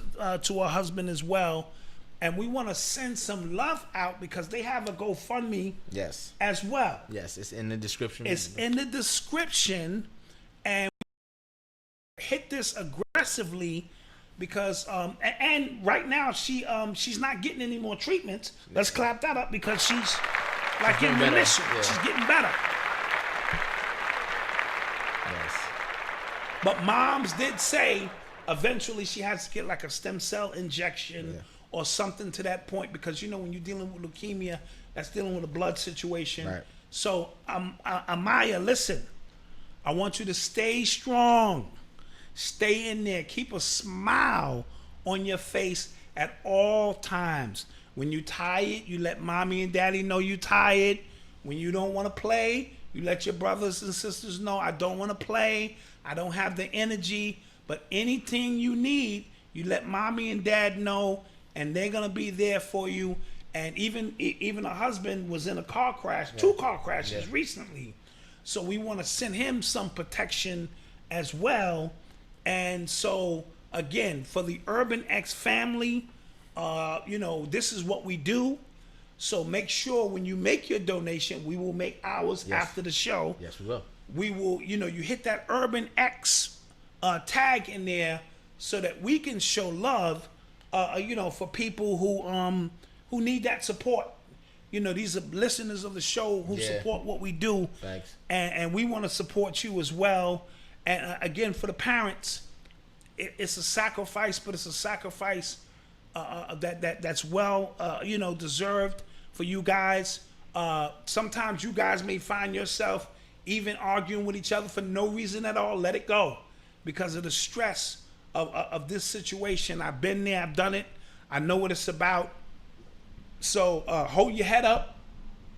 to her husband as well. And we want to send some love out because they have a GoFundMe. Yes. As well. Yes, it's in the description. It's in the description, and hit this aggressively because and right now she's not getting any more treatments. Let's clap that up because she's like in remission. Yeah. She's getting better. Yes. But moms did say eventually she has to get like a stem cell injection or something to that point because when you're dealing with leukemia, that's dealing with a blood situation. Right. So Amaya, listen, I want you to stay strong. Stay in there. Keep a smile on your face at all times. When you're tired, you let mommy and daddy know you're tired. When you don't want to play, you let your brothers and sisters know, I don't want to play. I don't have the energy. But anything you need, you let mommy and dad know, and they're going to be there for you. And even a husband was in a car crash, 2 car crashes recently. So we want to send him some protection as well. And so, again, for the UrbanX family, this is what we do. So make sure when you make your donation, we will make ours after the show. Yes, we will. We will, you hit that UrbanX tag in there so that we can show love, for people who need that support. These are listeners of the show who support what we do. Thanks. And we want to support you as well. And again, for the parents, it's a sacrifice, but it's a sacrifice that's well, deserved for you guys. Sometimes you guys may find yourself even arguing with each other for no reason at all. Let it go, because of the stress of this situation. I've been there. I've done it. I know what it's about. So hold your head up.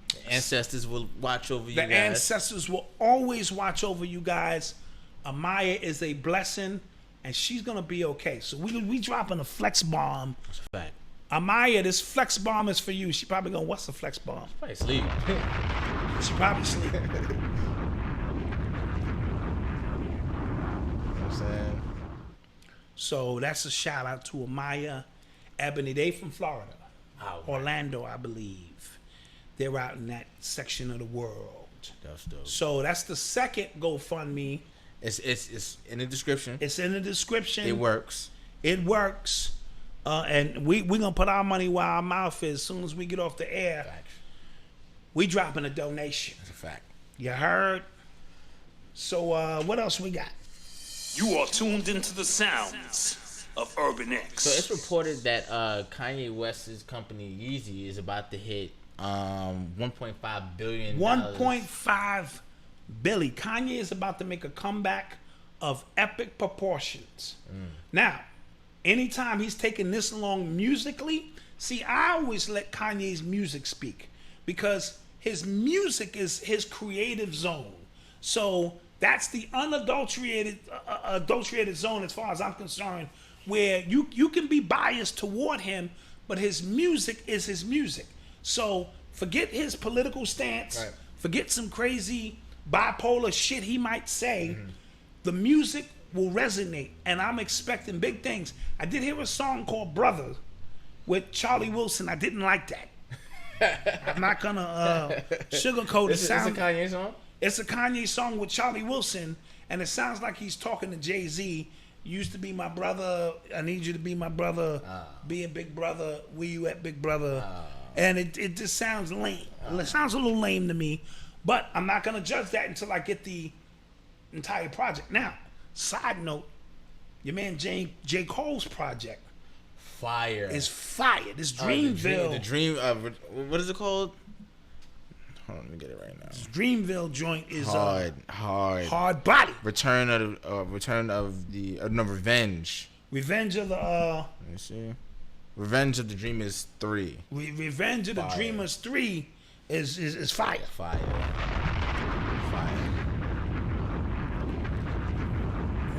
The ancestors will watch over you guys. The ancestors will always watch over you guys. Amaya is a blessing, and she's gonna be okay. So we dropping a flex bomb. That's a fact. Amaya, this flex bomb is for you. She probably going, what's a flex bomb? Probably sleep. She probably sleep. You know what I'm saying? So that's a shout out to Amaya, Ebony. They from Florida. Oh, Orlando, I believe. They're out in that section of the world. That's dope. So that's the second GoFundMe. It's in the description. It's in the description. It works. It works. And we're going to put our money where our mouth is as soon as we get off the air. Facts. We dropping a donation. That's a fact. You heard? So what else we got? You are tuned into the sounds of UrbanX. So it's reported that Kanye West's company Yeezy is about to hit $1.5 billion. 1.5 billion. Kanye is about to make a comeback of epic proportions. Now, anytime he's taken this long musically, see, I always let Kanye's music speak, because his music is his creative zone. So that's the unadulterated adulterated zone as far as I'm concerned, where you can be biased toward him, but his music is his music. So forget his political stance, right. Forget some crazy bipolar shit he might say. The music will resonate, and I'm expecting big things. I did hear a song called Brother with Charlie Wilson. I didn't like that. I'm not gonna sugarcoat it. It's a Kanye song? It's a Kanye song with Charlie Wilson, and it sounds like he's talking to Jay-Z. You used to be my brother. I need you to be my brother. Be a big brother. Where you at, big brother? And it just sounds lame. It sounds a little lame to me, but I'm not gonna judge that until I get the entire project. Now, side note, your man J. Cole's project Fire. is fire. This Dreamville. The dream. What is it called? Hold on, let me get it right now. This Dreamville joint is hard body. Revenge. Revenge of the Let me see. Revenge of the Dreamers 3. Revenge of the Fire. Dreamers 3 is fire. Fire.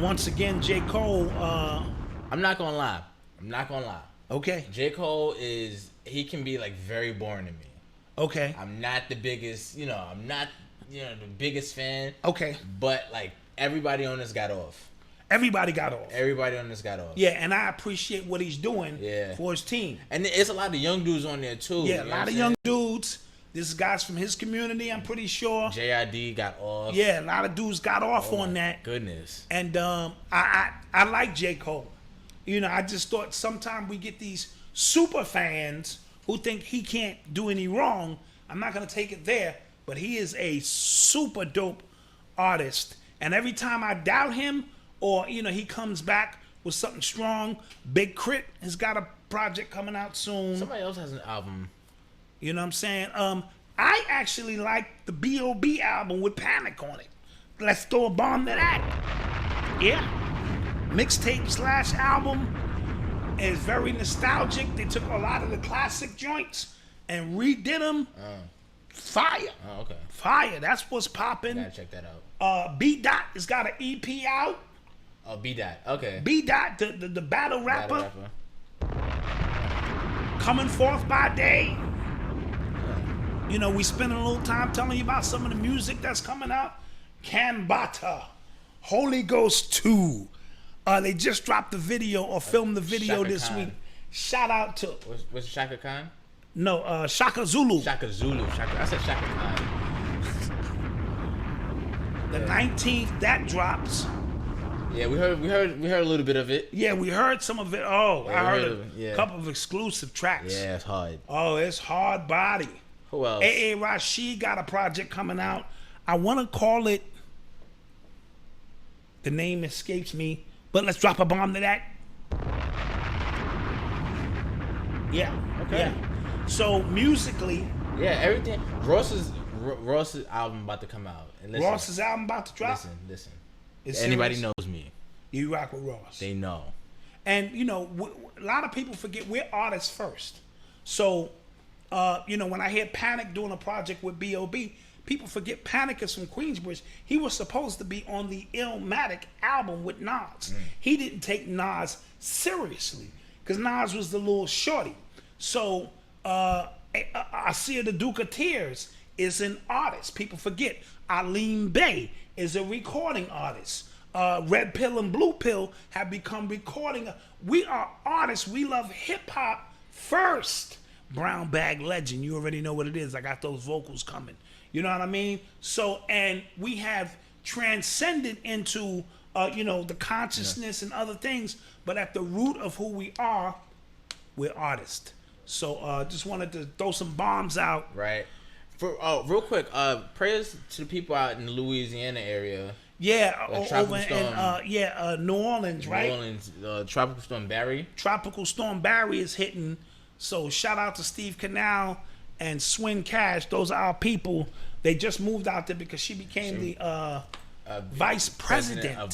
Once again, J. Cole. I'm not gonna lie. Okay. J. Cole he can be like very boring to me. Okay. I'm not the biggest, I'm not, the biggest fan. Okay. But like everybody on this got off. Everybody got off. Yeah, and I appreciate what he's doing for his team. And it's a lot of young dudes on there too. Yeah, a lot of young dudes. This is guys from his community, I'm pretty sure. JID got off. Yeah, a lot of dudes got off on that. Goodness. And I like J. Cole. I just thought sometime we get these super fans who think he can't do any wrong. I'm not going to take it there, but he is a super dope artist. And every time I doubt him, or, he comes back with something strong, Big Crit has got a project coming out soon. Somebody else has an album. You know what I'm saying? I actually like the B.O.B. album with Panic on it. let's throw a bomb to that. Yeah. Mixtape / album is very nostalgic. They took a lot of the classic joints and redid them. Fire. Oh, okay. Fire. That's what's popping. Gotta check that out. B Dot has got an EP out. Oh, B Dot. Okay. B Dot, the battle rapper. Coming forth by day. You know, we spending a little time telling you about some of the music that's coming out. Kambata, Holy Ghost 2. They just dropped the video or filmed the video Shaka this Khan. week. Shout out to Was it Shaka Khan? no Shaka Zulu. Shaka Zulu. I said Shaka Khan. The 19th that drops. Yeah, we heard a little bit of it. Yeah, we heard some of it. Oh, Yeah, I we heard heard it, yeah. a couple of exclusive tracks. Yeah, it's hard. Oh, it's hard body. Who else? A.A. Rashid got a project coming out. I want to call it. The name escapes me, but let's drop a bomb to that. Yeah. Okay. Yeah. So musically, Yeah, everything. Ross's album about to come out. And listen, Ross's album about to drop. Listen. It's Anybody serious. knows me, You rock with Ross. they know. And you know, a lot of people forget we're artists first. So, you know, when I hear Panic doing a project with B.O.B., people forget Panic is from Queensbridge. He was supposed to be on the Illmatic album with Nas. He didn't take Nas seriously because Nas was the little shorty. So, Asir the Duke of Tears is an artist. People forget. Alim Bey is a recording artist. Red Pill and Blue Pill have become recording. We are artists. We love hip hop first. Brown Bag Legend. You already know what it is. I got those vocals coming. You know what I mean? So, and we have transcended into, you know, the consciousness and other things. But at the root of who we are, we're artists. So, just wanted to throw some bombs out. Right. Real quick, prayers to the people out in the Louisiana area. Yeah, Tropical over Storm. in New Orleans, right? New Orleans, Tropical Storm Barry. Tropical Storm Barry is hitting. So shout out to Steve Canal and Swin Cash. Those are our people. They just moved out there because she became the vice president of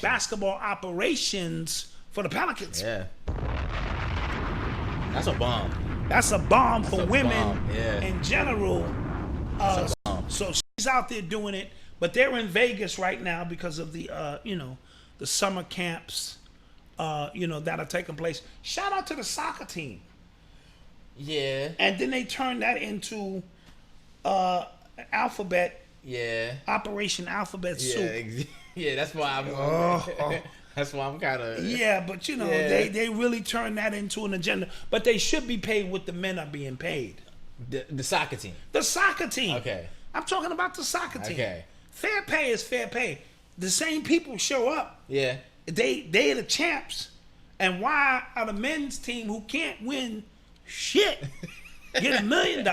basketball operations for the Pelicans. Yeah. That's a bomb. That's a bomb for a women bomb, yeah. in general. That's a bomb. So she's out there doing it, but they're in Vegas right now because of the you know, the summer camps you know, that are taking place. Shout out to the soccer team. Yeah. And then they turned that into Alphabet. Yeah. Operation Alphabet Soup. Yeah, that's why I'm that's why I'm kind of Yeah, but you know, they really turned that into an agenda. But they should be paid what the men are being paid. The soccer team. The soccer team. Okay. I'm talking about the soccer team. Okay. Fair pay is fair pay. The same people show up. Yeah. They the champs. And why are the men's team who can't win shit get $1 million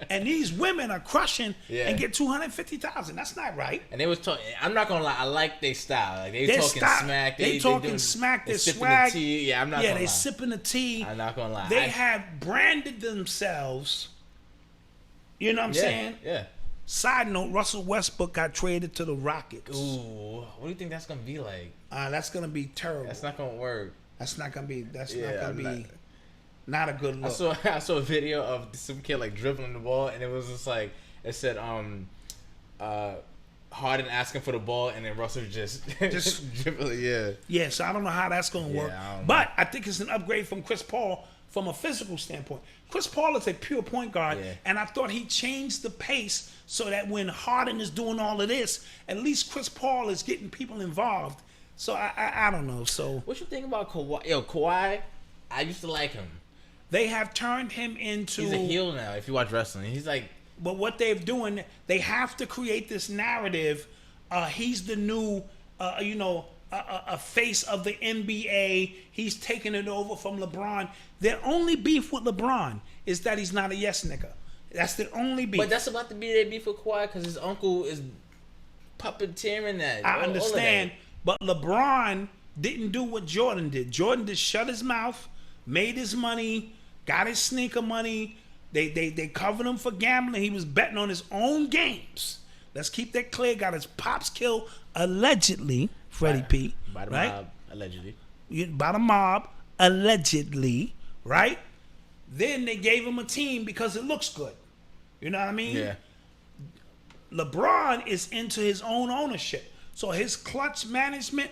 and these women are crushing and get $250,000? That's not right. And they was talking. I'm not gonna lie. I like their style. Like they Their talking style- smack. They talking doing- smack. they Their sipping swag. The tea. Yeah, I'm not. Yeah, gonna they lie. sipping the tea. I'm not gonna lie. They have branded themselves. You know what I'm saying? Yeah. Side note: Russell Westbrook got traded to the Rockets. Ooh, what do you think that's gonna be like? That's gonna be terrible. That's not gonna work. That's not gonna be. That's Yeah, not gonna I'm be. not- Not a good look. I saw a video of some kid like dribbling the ball, and it was just like it said Harden asking for the ball, and then Russell just dribbling. Yeah. Yeah, so I don't know how that's gonna work. I don't know. But I think it's an upgrade from Chris Paul from a physical standpoint. Chris Paul is a pure point guard, and I thought he changed the pace so that when Harden is doing all of this, at least Chris Paul is getting people involved. So I don't know. So what you think about Kawhi? Yo, Kawhi, I used to like him. They have turned him into. He's a heel now. If you watch wrestling, he's like. But what they're doing, they have to create this narrative. He's the new, you know, a face of the NBA. He's taking it over from LeBron. Their only beef with LeBron is that he's not a yes nigga. That's the only beef. But that's about to be their beef with Kawhi because his uncle is puppeteering that. I understand, but LeBron didn't do what Jordan did. Jordan just shut his mouth, made his money, got his sneaker money. They covered him for gambling. He was betting on his own games. Let's keep that clear. Got his pops killed allegedly, Freddie P. By the right? mob, allegedly. By the mob, allegedly, right? Then they gave him a team because it looks good. You know what I mean? Yeah. LeBron is into his own ownership. So his clutch management,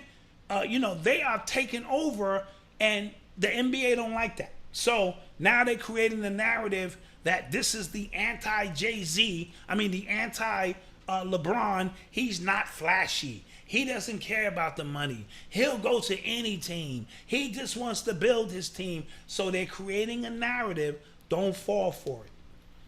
they are taking over, and the NBA don't like that. So now they're creating the narrative that this is the anti-Jay-Z, the anti-LeBron. He's not flashy. He doesn't care about the money. He'll go to any team. He just wants to build his team. So they're creating a narrative. Don't fall for it.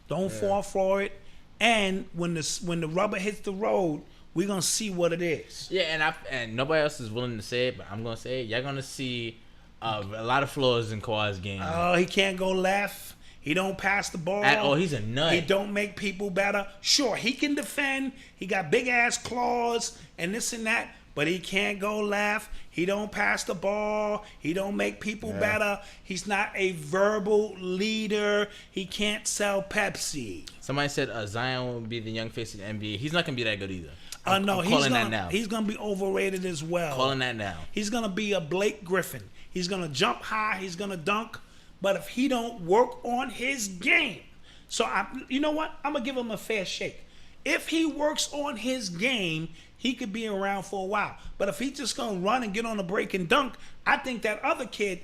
Don't fall for it. And when the rubber hits the road, we're gonna see what it is. Yeah, and nobody else is willing to say it, but I'm gonna say it. You're gonna see a lot of flaws in Kawhi's game. Oh, he can't go left. He don't pass the ball. At all. He's a nut. He don't make people better. Sure, he can defend. He got big ass claws and this and that, but he can't go left. He don't pass the ball. He don't make people better. He's not a verbal leader. He can't sell Pepsi. Somebody said Zion will be the young face of the NBA. He's not gonna be that good either. No, I'm calling that now. He's gonna be overrated as well. Calling that now. He's gonna be a Blake Griffin. He's gonna jump high. He's gonna dunk. But if he don't work on his game, you know what? I'm gonna give him a fair shake. If he works on his game, he could be around for a while. But if he's just gonna run and get on the break and dunk, I think that other kid,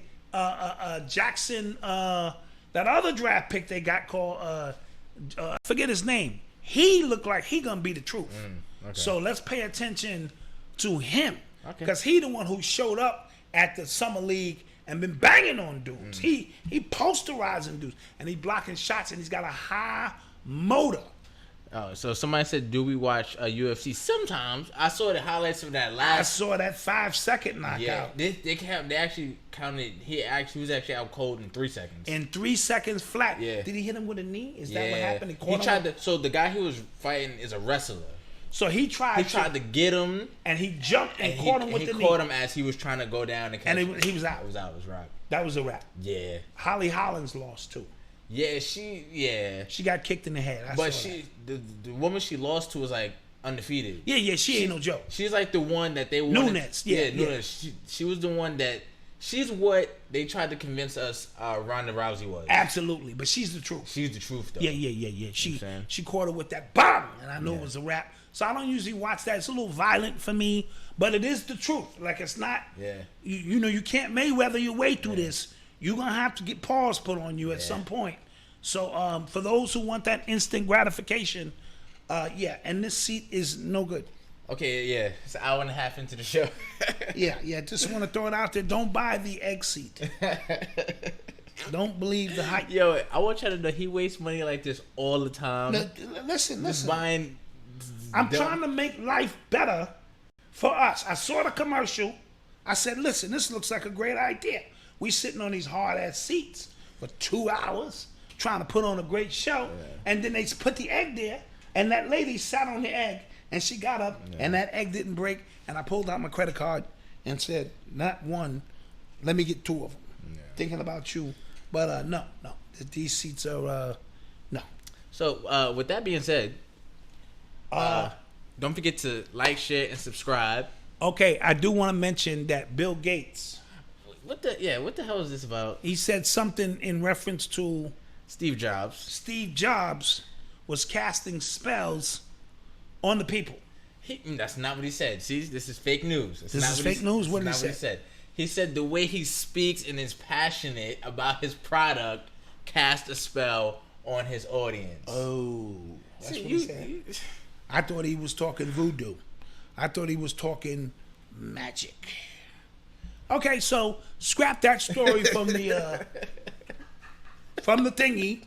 Jackson, that other draft pick they got called, I forget his name. He looked like he gonna be the truth. Okay. So let's pay attention to him, Okay. because he the one who showed up at the summer league and been banging on dudes. He posterizing dudes, and he blocking shots, and he's got a high motor. Oh, so somebody said, do we watch UFC? Sometimes. I saw the highlights of that last. I saw that 5-second knockout. Yeah, they actually counted. He was actually out cold in 3 seconds. In 3 seconds flat. Yeah. Did he hit him with a knee? Is that what happened? He tried to. So the guy he was fighting is a wrestler. So he tried to get him, and he jumped and caught him with the knee. He caught him as he was trying to go down and catch him. He was out. It was out. It was wrap. That was a wrap. Yeah. Holly Hollins lost too. Yeah, she got kicked in the head. But the woman she lost to was like undefeated. Yeah, she ain't no joke. She's like the one that they wanted. Nunes. Nunes. She was the one that. She's what they tried to convince us Ronda Rousey was. Absolutely, but she's the truth. She's the truth, though. Yeah. She caught her with that bang, and I knew it was a wrap. So I don't usually watch that. It's a little violent for me, but it is the truth. Like, it's not. Yeah. You can't Mayweather your way through this. You're gonna have to get paws put on you at some point. So for those who want that instant gratification, and this seat is no good. Okay, yeah, it's an hour and a half into the show. yeah. Just want to throw it out there. Don't buy the egg seat. Don't believe the hype. Yo, I want you to know he wastes money like this all the time. Listen. Just buying. I'm trying to make life better for us. I saw the commercial. I said, listen, this looks like a great idea. We sitting on these hard ass seats for 2 hours trying to put on a great show, and then they put the egg there, and that lady sat on the egg. And she got up, and that egg didn't break. And I pulled out my credit card and said, not one, let me get 2 of them. Yeah. Thinking about you. But no. These seats are, no. So with that being said, don't forget to like, share, and subscribe. Okay, I do want to mention that Bill Gates. What the hell is this about? He said something in reference to Steve Jobs. Steve Jobs was casting spells on the people. That's not what he said. See, this is fake news. This is fake news? What did he say? What he said. He said the way he speaks and is passionate about his product cast a spell on his audience. Oh, that's what he said. I thought he was talking voodoo. I thought he was talking magic. Okay, so scrap that story from the thingy.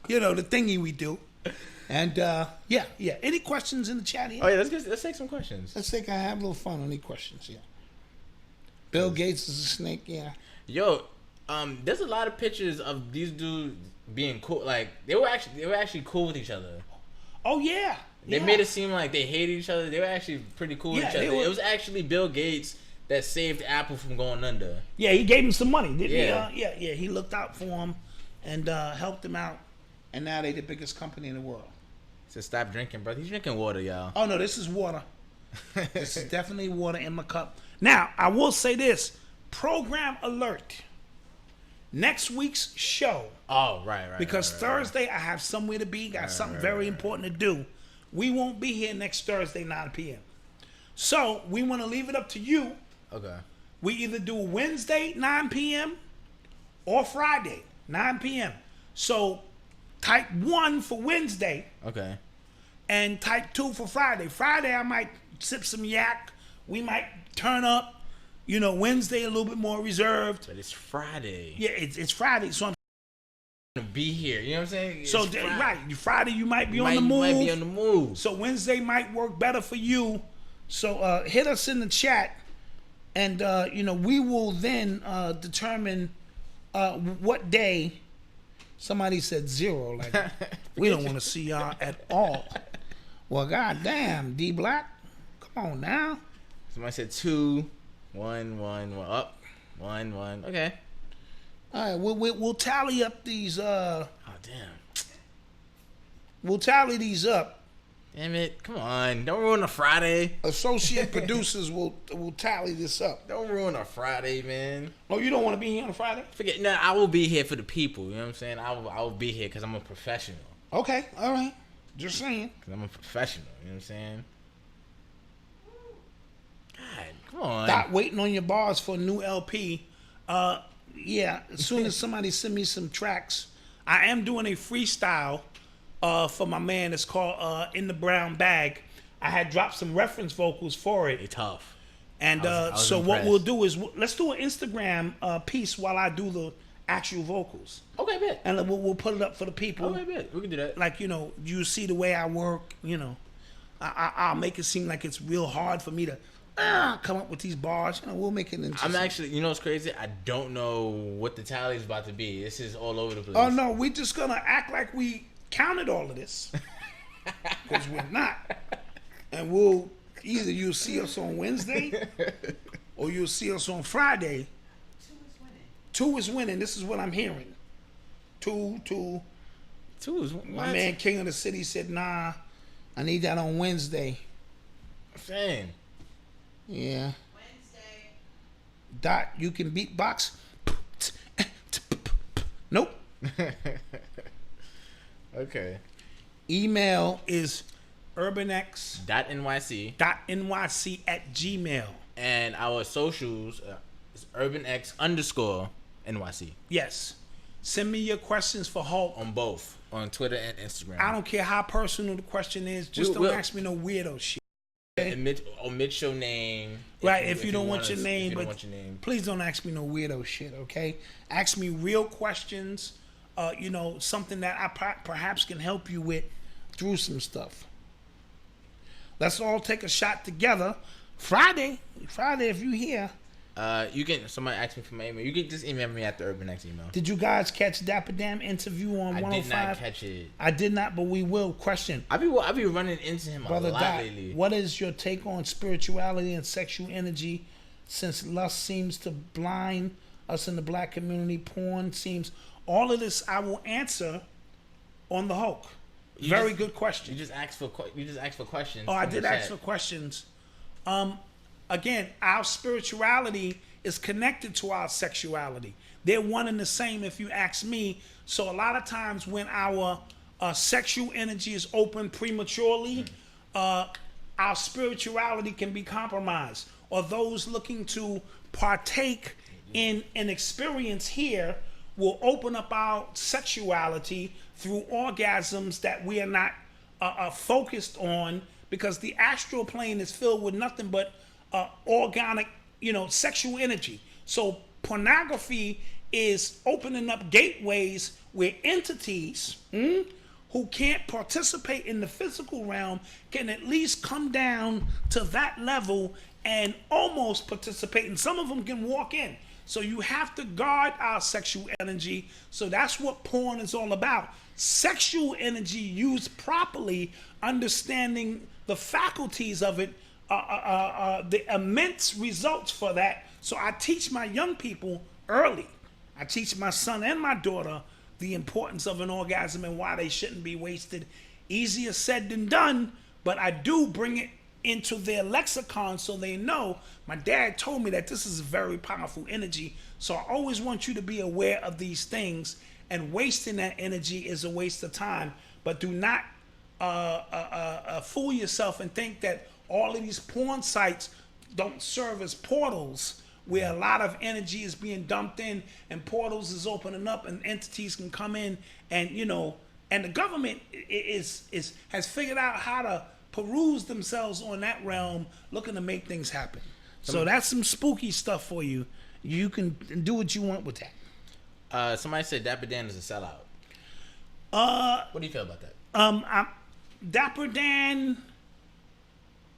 The thingy we do. And yeah. Any questions in the chat here? Oh yeah, let's take some questions. Let's take. I have a little fun. Any questions? Yeah. Bill Gates is a snake. Yeah. Yo, there's a lot of pictures of these dudes being cool. Like they were actually cool with each other. Oh yeah. They made it seem like they hated each other. They were actually pretty cool with each other. It was actually Bill Gates that saved Apple from going under. Yeah, he gave him some money, didn't he? Yeah. He looked out for him and helped him out, and now they're the biggest company in the world. So stop drinking, bro. He's drinking water, y'all. Oh no, this is water. This is definitely water in my cup. Now, I will say this. Program alert. Next week's show. Oh, right. Because Thursday I have somewhere to be. Got something very important to do. We won't be here next Thursday, 9 p.m. So, we want to leave it up to you. Okay. We either do Wednesday, 9 p.m. or Friday, 9 p.m. So, type 1 for Wednesday. Okay. And type 2 for Friday. Friday, I might sip some yak. We might turn up. You know, Wednesday a little bit more reserved. But it's Friday. Yeah, it's Friday. So I'm to be here. You know what I'm saying? so Friday. Friday you might be on the move. You might be on the move. So Wednesday might work better for you. So hit us in the chat, and you know, we will then determine what day. Somebody said 0. Like we don't want to see y'all at all. Well, goddamn, D Black, come on now. Somebody said 2, 1, 1, 1 up, 1, 1. Okay. All right, we'll tally up these. Oh damn. We'll tally these up. Damn it! Come on! Don't ruin a Friday. Associate producers will tally this up. Don't ruin a Friday, man. Oh, you don't want to be here on a Friday? Forget. No, I will be here for the people. You know what I'm saying? I will be here because I'm a professional. Okay, all right. Just saying. Because I'm a professional. You know what I'm saying? God, come on. Stop waiting on your bars for a new LP. Yeah, as soon as somebody send me some tracks, I am doing a freestyle for my man. It's called In the Brown Bag. I had dropped some reference vocals for it. It's tough. And I was so impressed. what we'll do is let's do an Instagram piece while I do the actual vocals. Okay, bet. And we'll put it up for the people. Okay, bet. We can do that. Like, you know, you see the way I work, you know. I'll make it seem like it's real hard for me to come up with these bars. You know, we'll make it interesting. I'm actually, you know what's crazy? I don't know what the tally is about to be. This is all over the place. Oh, no, we're just going to act like we counted all of this. Because we're not. And either you'll see us on Wednesday or you'll see us on Friday. 2 is winning. This is what I'm hearing. 2. 2 is what? My man King of the City said, nah, I need that on Wednesday. Same. Yeah. Wednesday. You can beatbox. Nope. Okay. Email is UrbanX.nyc @gmail. And our socials is UrbanX_NYC. Yes. Send me your questions for Hulk. On both. On Twitter and Instagram. I don't care how personal the question is. Just don't ask me no weirdo shit. Omit your name. Right, if you don't want your name. Please don't ask me no weirdo shit, okay? Ask me real questions. You know, something that I perhaps can help you with through some stuff. Let's all take a shot together. Friday, if you here. Somebody asked me for my email. You can just email me at the UrbanX email. Did you guys catch Dapper Dam interview on 105? I did not catch it. I did not, but we will. Question. I be running into him Brother a lot Doc, lately. what is your take on spirituality and sexual energy? Since lust seems to blind us in the black community, porn seems. All of this I will answer on the Hulk. Very good question. You just asked for questions. Oh, I did ask for questions. Again, our spirituality is connected to our sexuality. They're one and the same if you ask me. So a lot of times when our sexual energy is open prematurely, our spirituality can be compromised. Or those looking to partake in an experience here will open up our sexuality through orgasms that we are not focused on, because the astral plane is filled with nothing but organic, sexual energy. So pornography is opening up gateways where entities who can't participate in the physical realm can at least come down to that level and almost participate. And some of them can walk in. So you have to guard our sexual energy. So that's what porn is all about. Sexual energy used properly, understanding the faculties of it, the immense results for that. So I teach my young people early. I teach my son and my daughter the importance of an orgasm and why they shouldn't be wasted Easier said than done, but I do bring it into their lexicon so they know. My dad told me that this is a very powerful energy, so I always want you to be aware of these things, and wasting that energy is a waste of time. But do not fool yourself and think that all of these porn sites don't serve as portals where a lot of energy is being dumped in, and portals is opening up, and entities can come in, and and the government has figured out how to peruse themselves on that realm, looking to make things happen. So that's some spooky stuff for you. You can do what you want with that. Somebody said Dapper Dan is a sellout. What do you feel about that? Dapper Dan,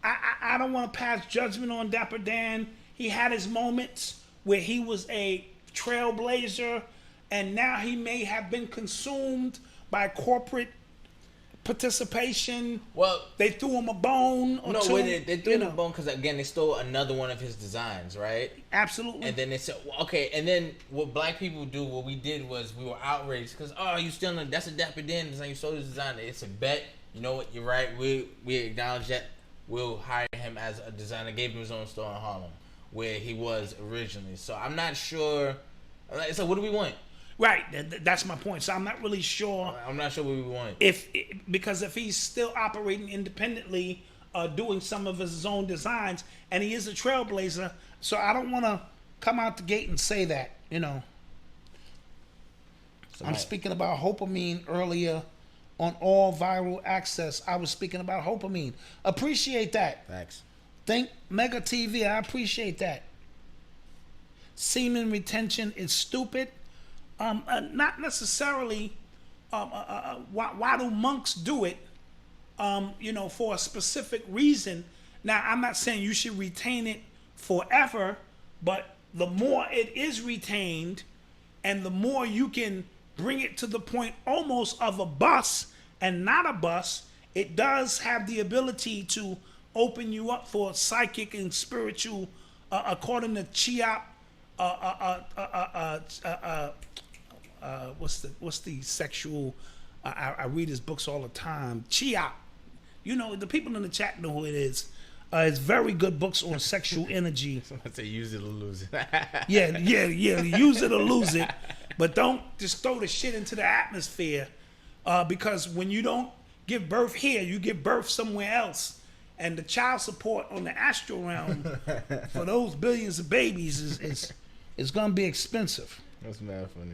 I don't want to pass judgment on Dapper Dan. He had his moments where he was a trailblazer, and now he may have been consumed by corporate participation. Well, they threw him a bone or two. No, they threw him a bone because, again, they stole another one of his designs, right? Absolutely. And then they said, okay, and then what black people do, what we did was we were outraged because, oh, you stealing, that's a Dapper Dan design, you stole his design. It's a bet. You know what, you're right. We acknowledge that. We'll hire him as a designer. Gave him his own store in Harlem where he was originally. So I'm not sure. So what do we want? Right, that's my point. So I'm not really sure. I'm not sure what we want. Because if he's still operating independently, doing some of his own designs, and he is a trailblazer, so I don't want to come out the gate and say that. I'm speaking about Hopamine earlier on All Viral Access. I was speaking about Hopamine. Appreciate that. Thanks. Think Mega TV. I appreciate that. Semen retention is stupid. Not necessarily. Why do monks do it? For a specific reason. Now, I'm not saying you should retain it forever, but the more it is retained, and the more you can bring it to the point almost of a bus and not a bus, it does have the ability to open you up for psychic and spiritual, according to Chiap. What's the sexual? I read his books all the time. Chiap. The people in the chat know who it is. It's very good books on sexual energy. Someone say use it or lose it. yeah. Use it or lose it. But don't just throw the shit into the atmosphere, because when you don't give birth here, you give birth somewhere else. And the child support on the astral realm for those billions of babies is going to be expensive. That's mad funny.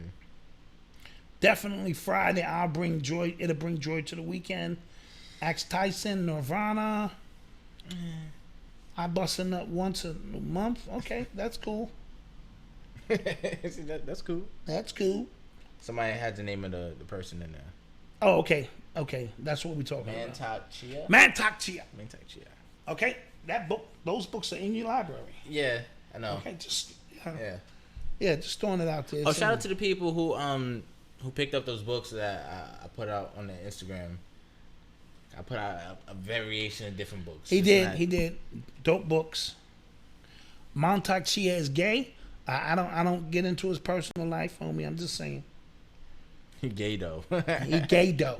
Definitely Friday. I'll bring joy. It'll bring joy to the weekend. Axe Tyson, Nirvana. I busting up once a month. Okay, that's cool. See, that's cool. That's cool. Somebody had the name of the person in there. Oh, okay. That's what we're talking about. Mantak Chia. Okay, those books are in your library. Yeah, I know. Okay, just just throwing it out there. Oh, shout out to the people who picked up those books that I put out on the Instagram. I put out a variation of different books. He did. Dope books. Montauk Chia is gay. I don't get into his personal life, homie. I'm just saying. He gay though. He gay though.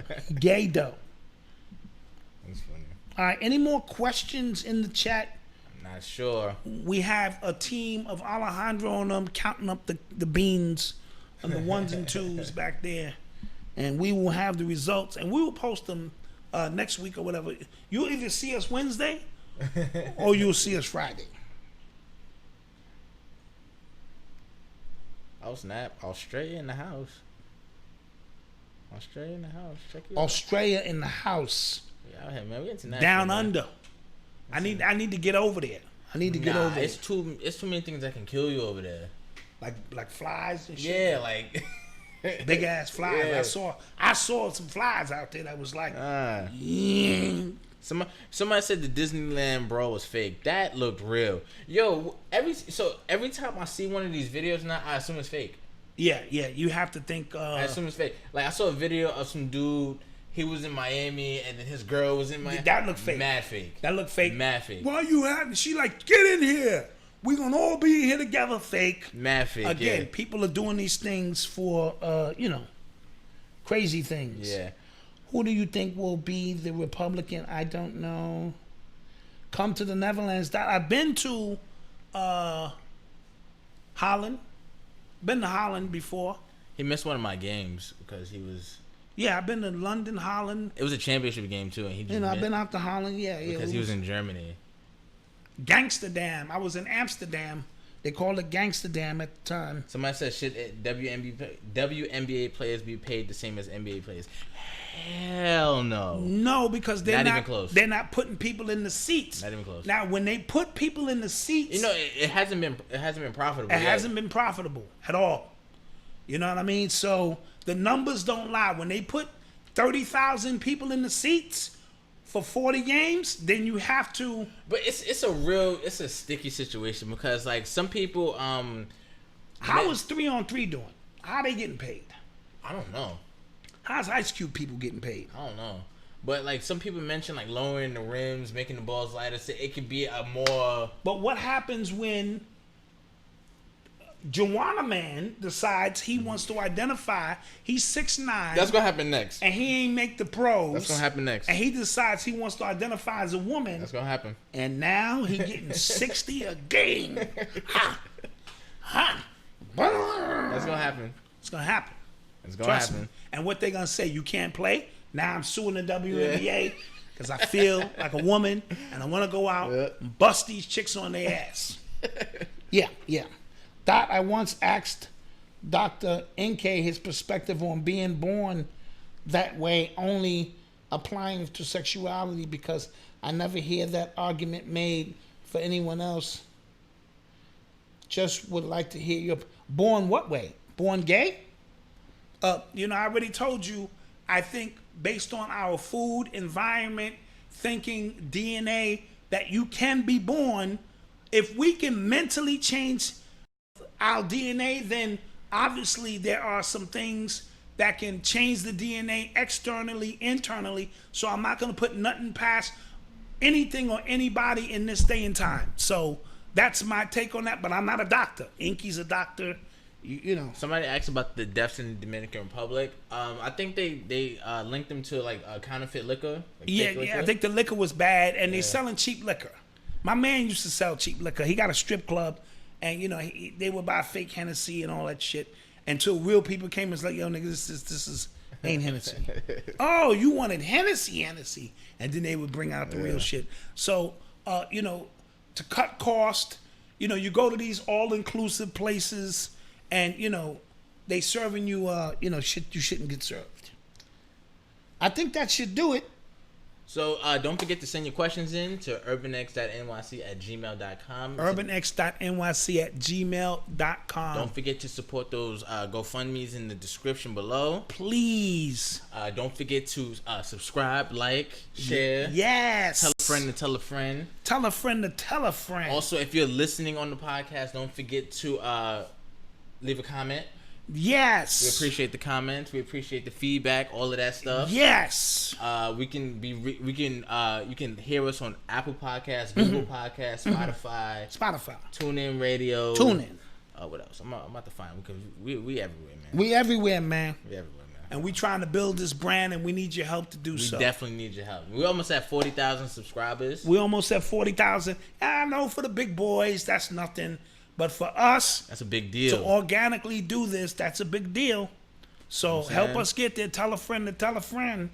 That's funny. All right. Any more questions in the chat? I'm not sure. We have a team of Alejandro and them counting up the beans and the ones and twos back there, and we will have the results, and we will post them next week or whatever. You'll either see us Wednesday or you'll see us Friday. Oh snap! Australia in the house. Check it out. Australia in the house. Yeah, out here, man. We international. Down man. under. I need to get over there. It's too many things that can kill you over there. Like flies and shit. Yeah, like big ass flies. Yeah. I saw some flies out there that was like. Somebody said the Disneyland brawl was fake. That looked real. Yo, every time I see one of these videos now, I assume it's fake. Yeah. You have to think. I assume it's fake. Like I saw a video of some dude. He was in Miami, and then his girl was in Miami. That looked fake. Mad fake. That looked fake. Mad fake. Why you having? She like, get in here. We gonna all be here together. Fake. Mad fake. Again, people are doing these things for crazy things. Yeah. Who do you think will be the Republican? I don't know. Come to the Netherlands. I've been to Holland. Been to Holland before. He missed one of my games because he was. Yeah, I've been to London, Holland. It was a championship game too, and he just I've been out to Holland. Yeah, because he was in Germany. Gangsterdam. I was in Amsterdam. They called it Gangsterdam at the time. Somebody said, should WNBA players be paid the same as NBA players? Hell no. No, because they're not even close. They're not putting people in the seats. Not even close. Now, when they put people in the seats, you know, it hasn't been profitable. It hasn't been profitable at all. You know what I mean? So the numbers don't lie. When they put 30,000 people in the seats for 40 games, then you have to. But it's a sticky situation because like some people How is 3-on-3 doing? How are they getting paid? I don't know. How's Ice Cube people getting paid? I don't know. But like some people mention like lowering the rims, making the balls lighter, so it could be a more. But what happens when Juwanna Man decides he wants to identify? He's 6'9". That's gonna happen next. And he ain't make the pros. That's gonna happen next. And he decides he wants to identify as a woman. That's gonna happen. And now he getting 60 a game. Ha! Ha! That's gonna happen. It's gonna happen. It's gonna Trust happen. me. And what they gonna say? You can't play? Now I'm suing the WNBA because I feel like a woman and I want to go out and bust these chicks on their ass. Yeah. Dot, I once asked Dr. NK his perspective on being born that way, only applying to sexuality, because I never hear that argument made for anyone else. Just would like to hear your born what way? Born gay? I already told you, I think based on our food, environment, thinking, DNA, that you can be born. If we can mentally change our DNA, then obviously there are some things that can change the DNA externally, internally. So I'm not going to put nothing past anything or anybody in this day and time. So that's my take on that, but I'm not a doctor. Inky's a doctor. You know. Somebody asked about the deaths in the Dominican Republic. I think they linked them to like counterfeit liquor. Like Yeah. I think the liquor was bad, and they're selling cheap liquor. My man used to sell cheap liquor. He got a strip club, and they would buy fake Hennessy and all that shit. Until real people came and was like, "Yo, nigga, this is ain't Hennessy." Oh, you wanted Hennessy, and then they would bring out the real shit. So, to cut cost, you go to these all-inclusive places. And, they serving you, shit you shouldn't get served. I think that should do it. So don't forget to send your questions in to UrbanX.nyc@gmail.com. UrbanX.nyc@gmail.com. Don't forget to support those GoFundMes in the description below. Please. Don't forget to subscribe, like, share. Yes. Tell a friend to tell a friend. Tell a friend to tell a friend. Also, if you're listening on the podcast, don't forget to leave a comment. Yes. We appreciate the comments. We appreciate the feedback. All of that stuff. Yes. You can hear us on Apple Podcasts, Google Podcasts, Spotify, TuneIn Radio. What else? I'm about to find because we everywhere, man. We everywhere, man. We everywhere, man. And we trying to build this brand, and we need your help to do so. We definitely need your help. We almost at 40,000 subscribers. We almost at 40,000. I know for the big boys, that's nothing. But for us, that's a big deal. To organically do this, that's a big deal. So help us get there. Tell a friend to tell a friend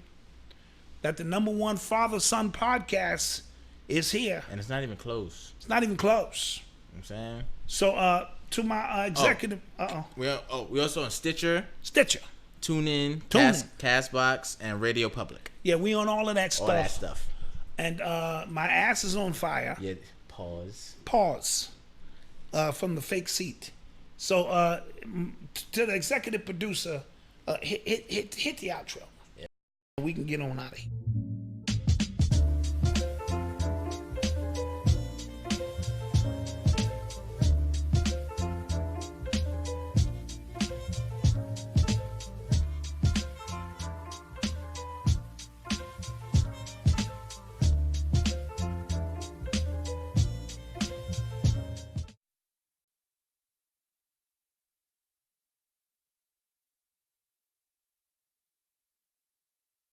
that the #1 father-son podcast is here. And it's not even close. It's not even close. You know what I'm saying? So to my executive. We also on Stitcher, TuneIn, Castbox, and Radio Public. Yeah, we on all of that stuff. All that stuff. And my ass is on fire. Yeah. Pause. From the fake seat. So to the executive producer, hit the outro. Yeah. We can get on out of here.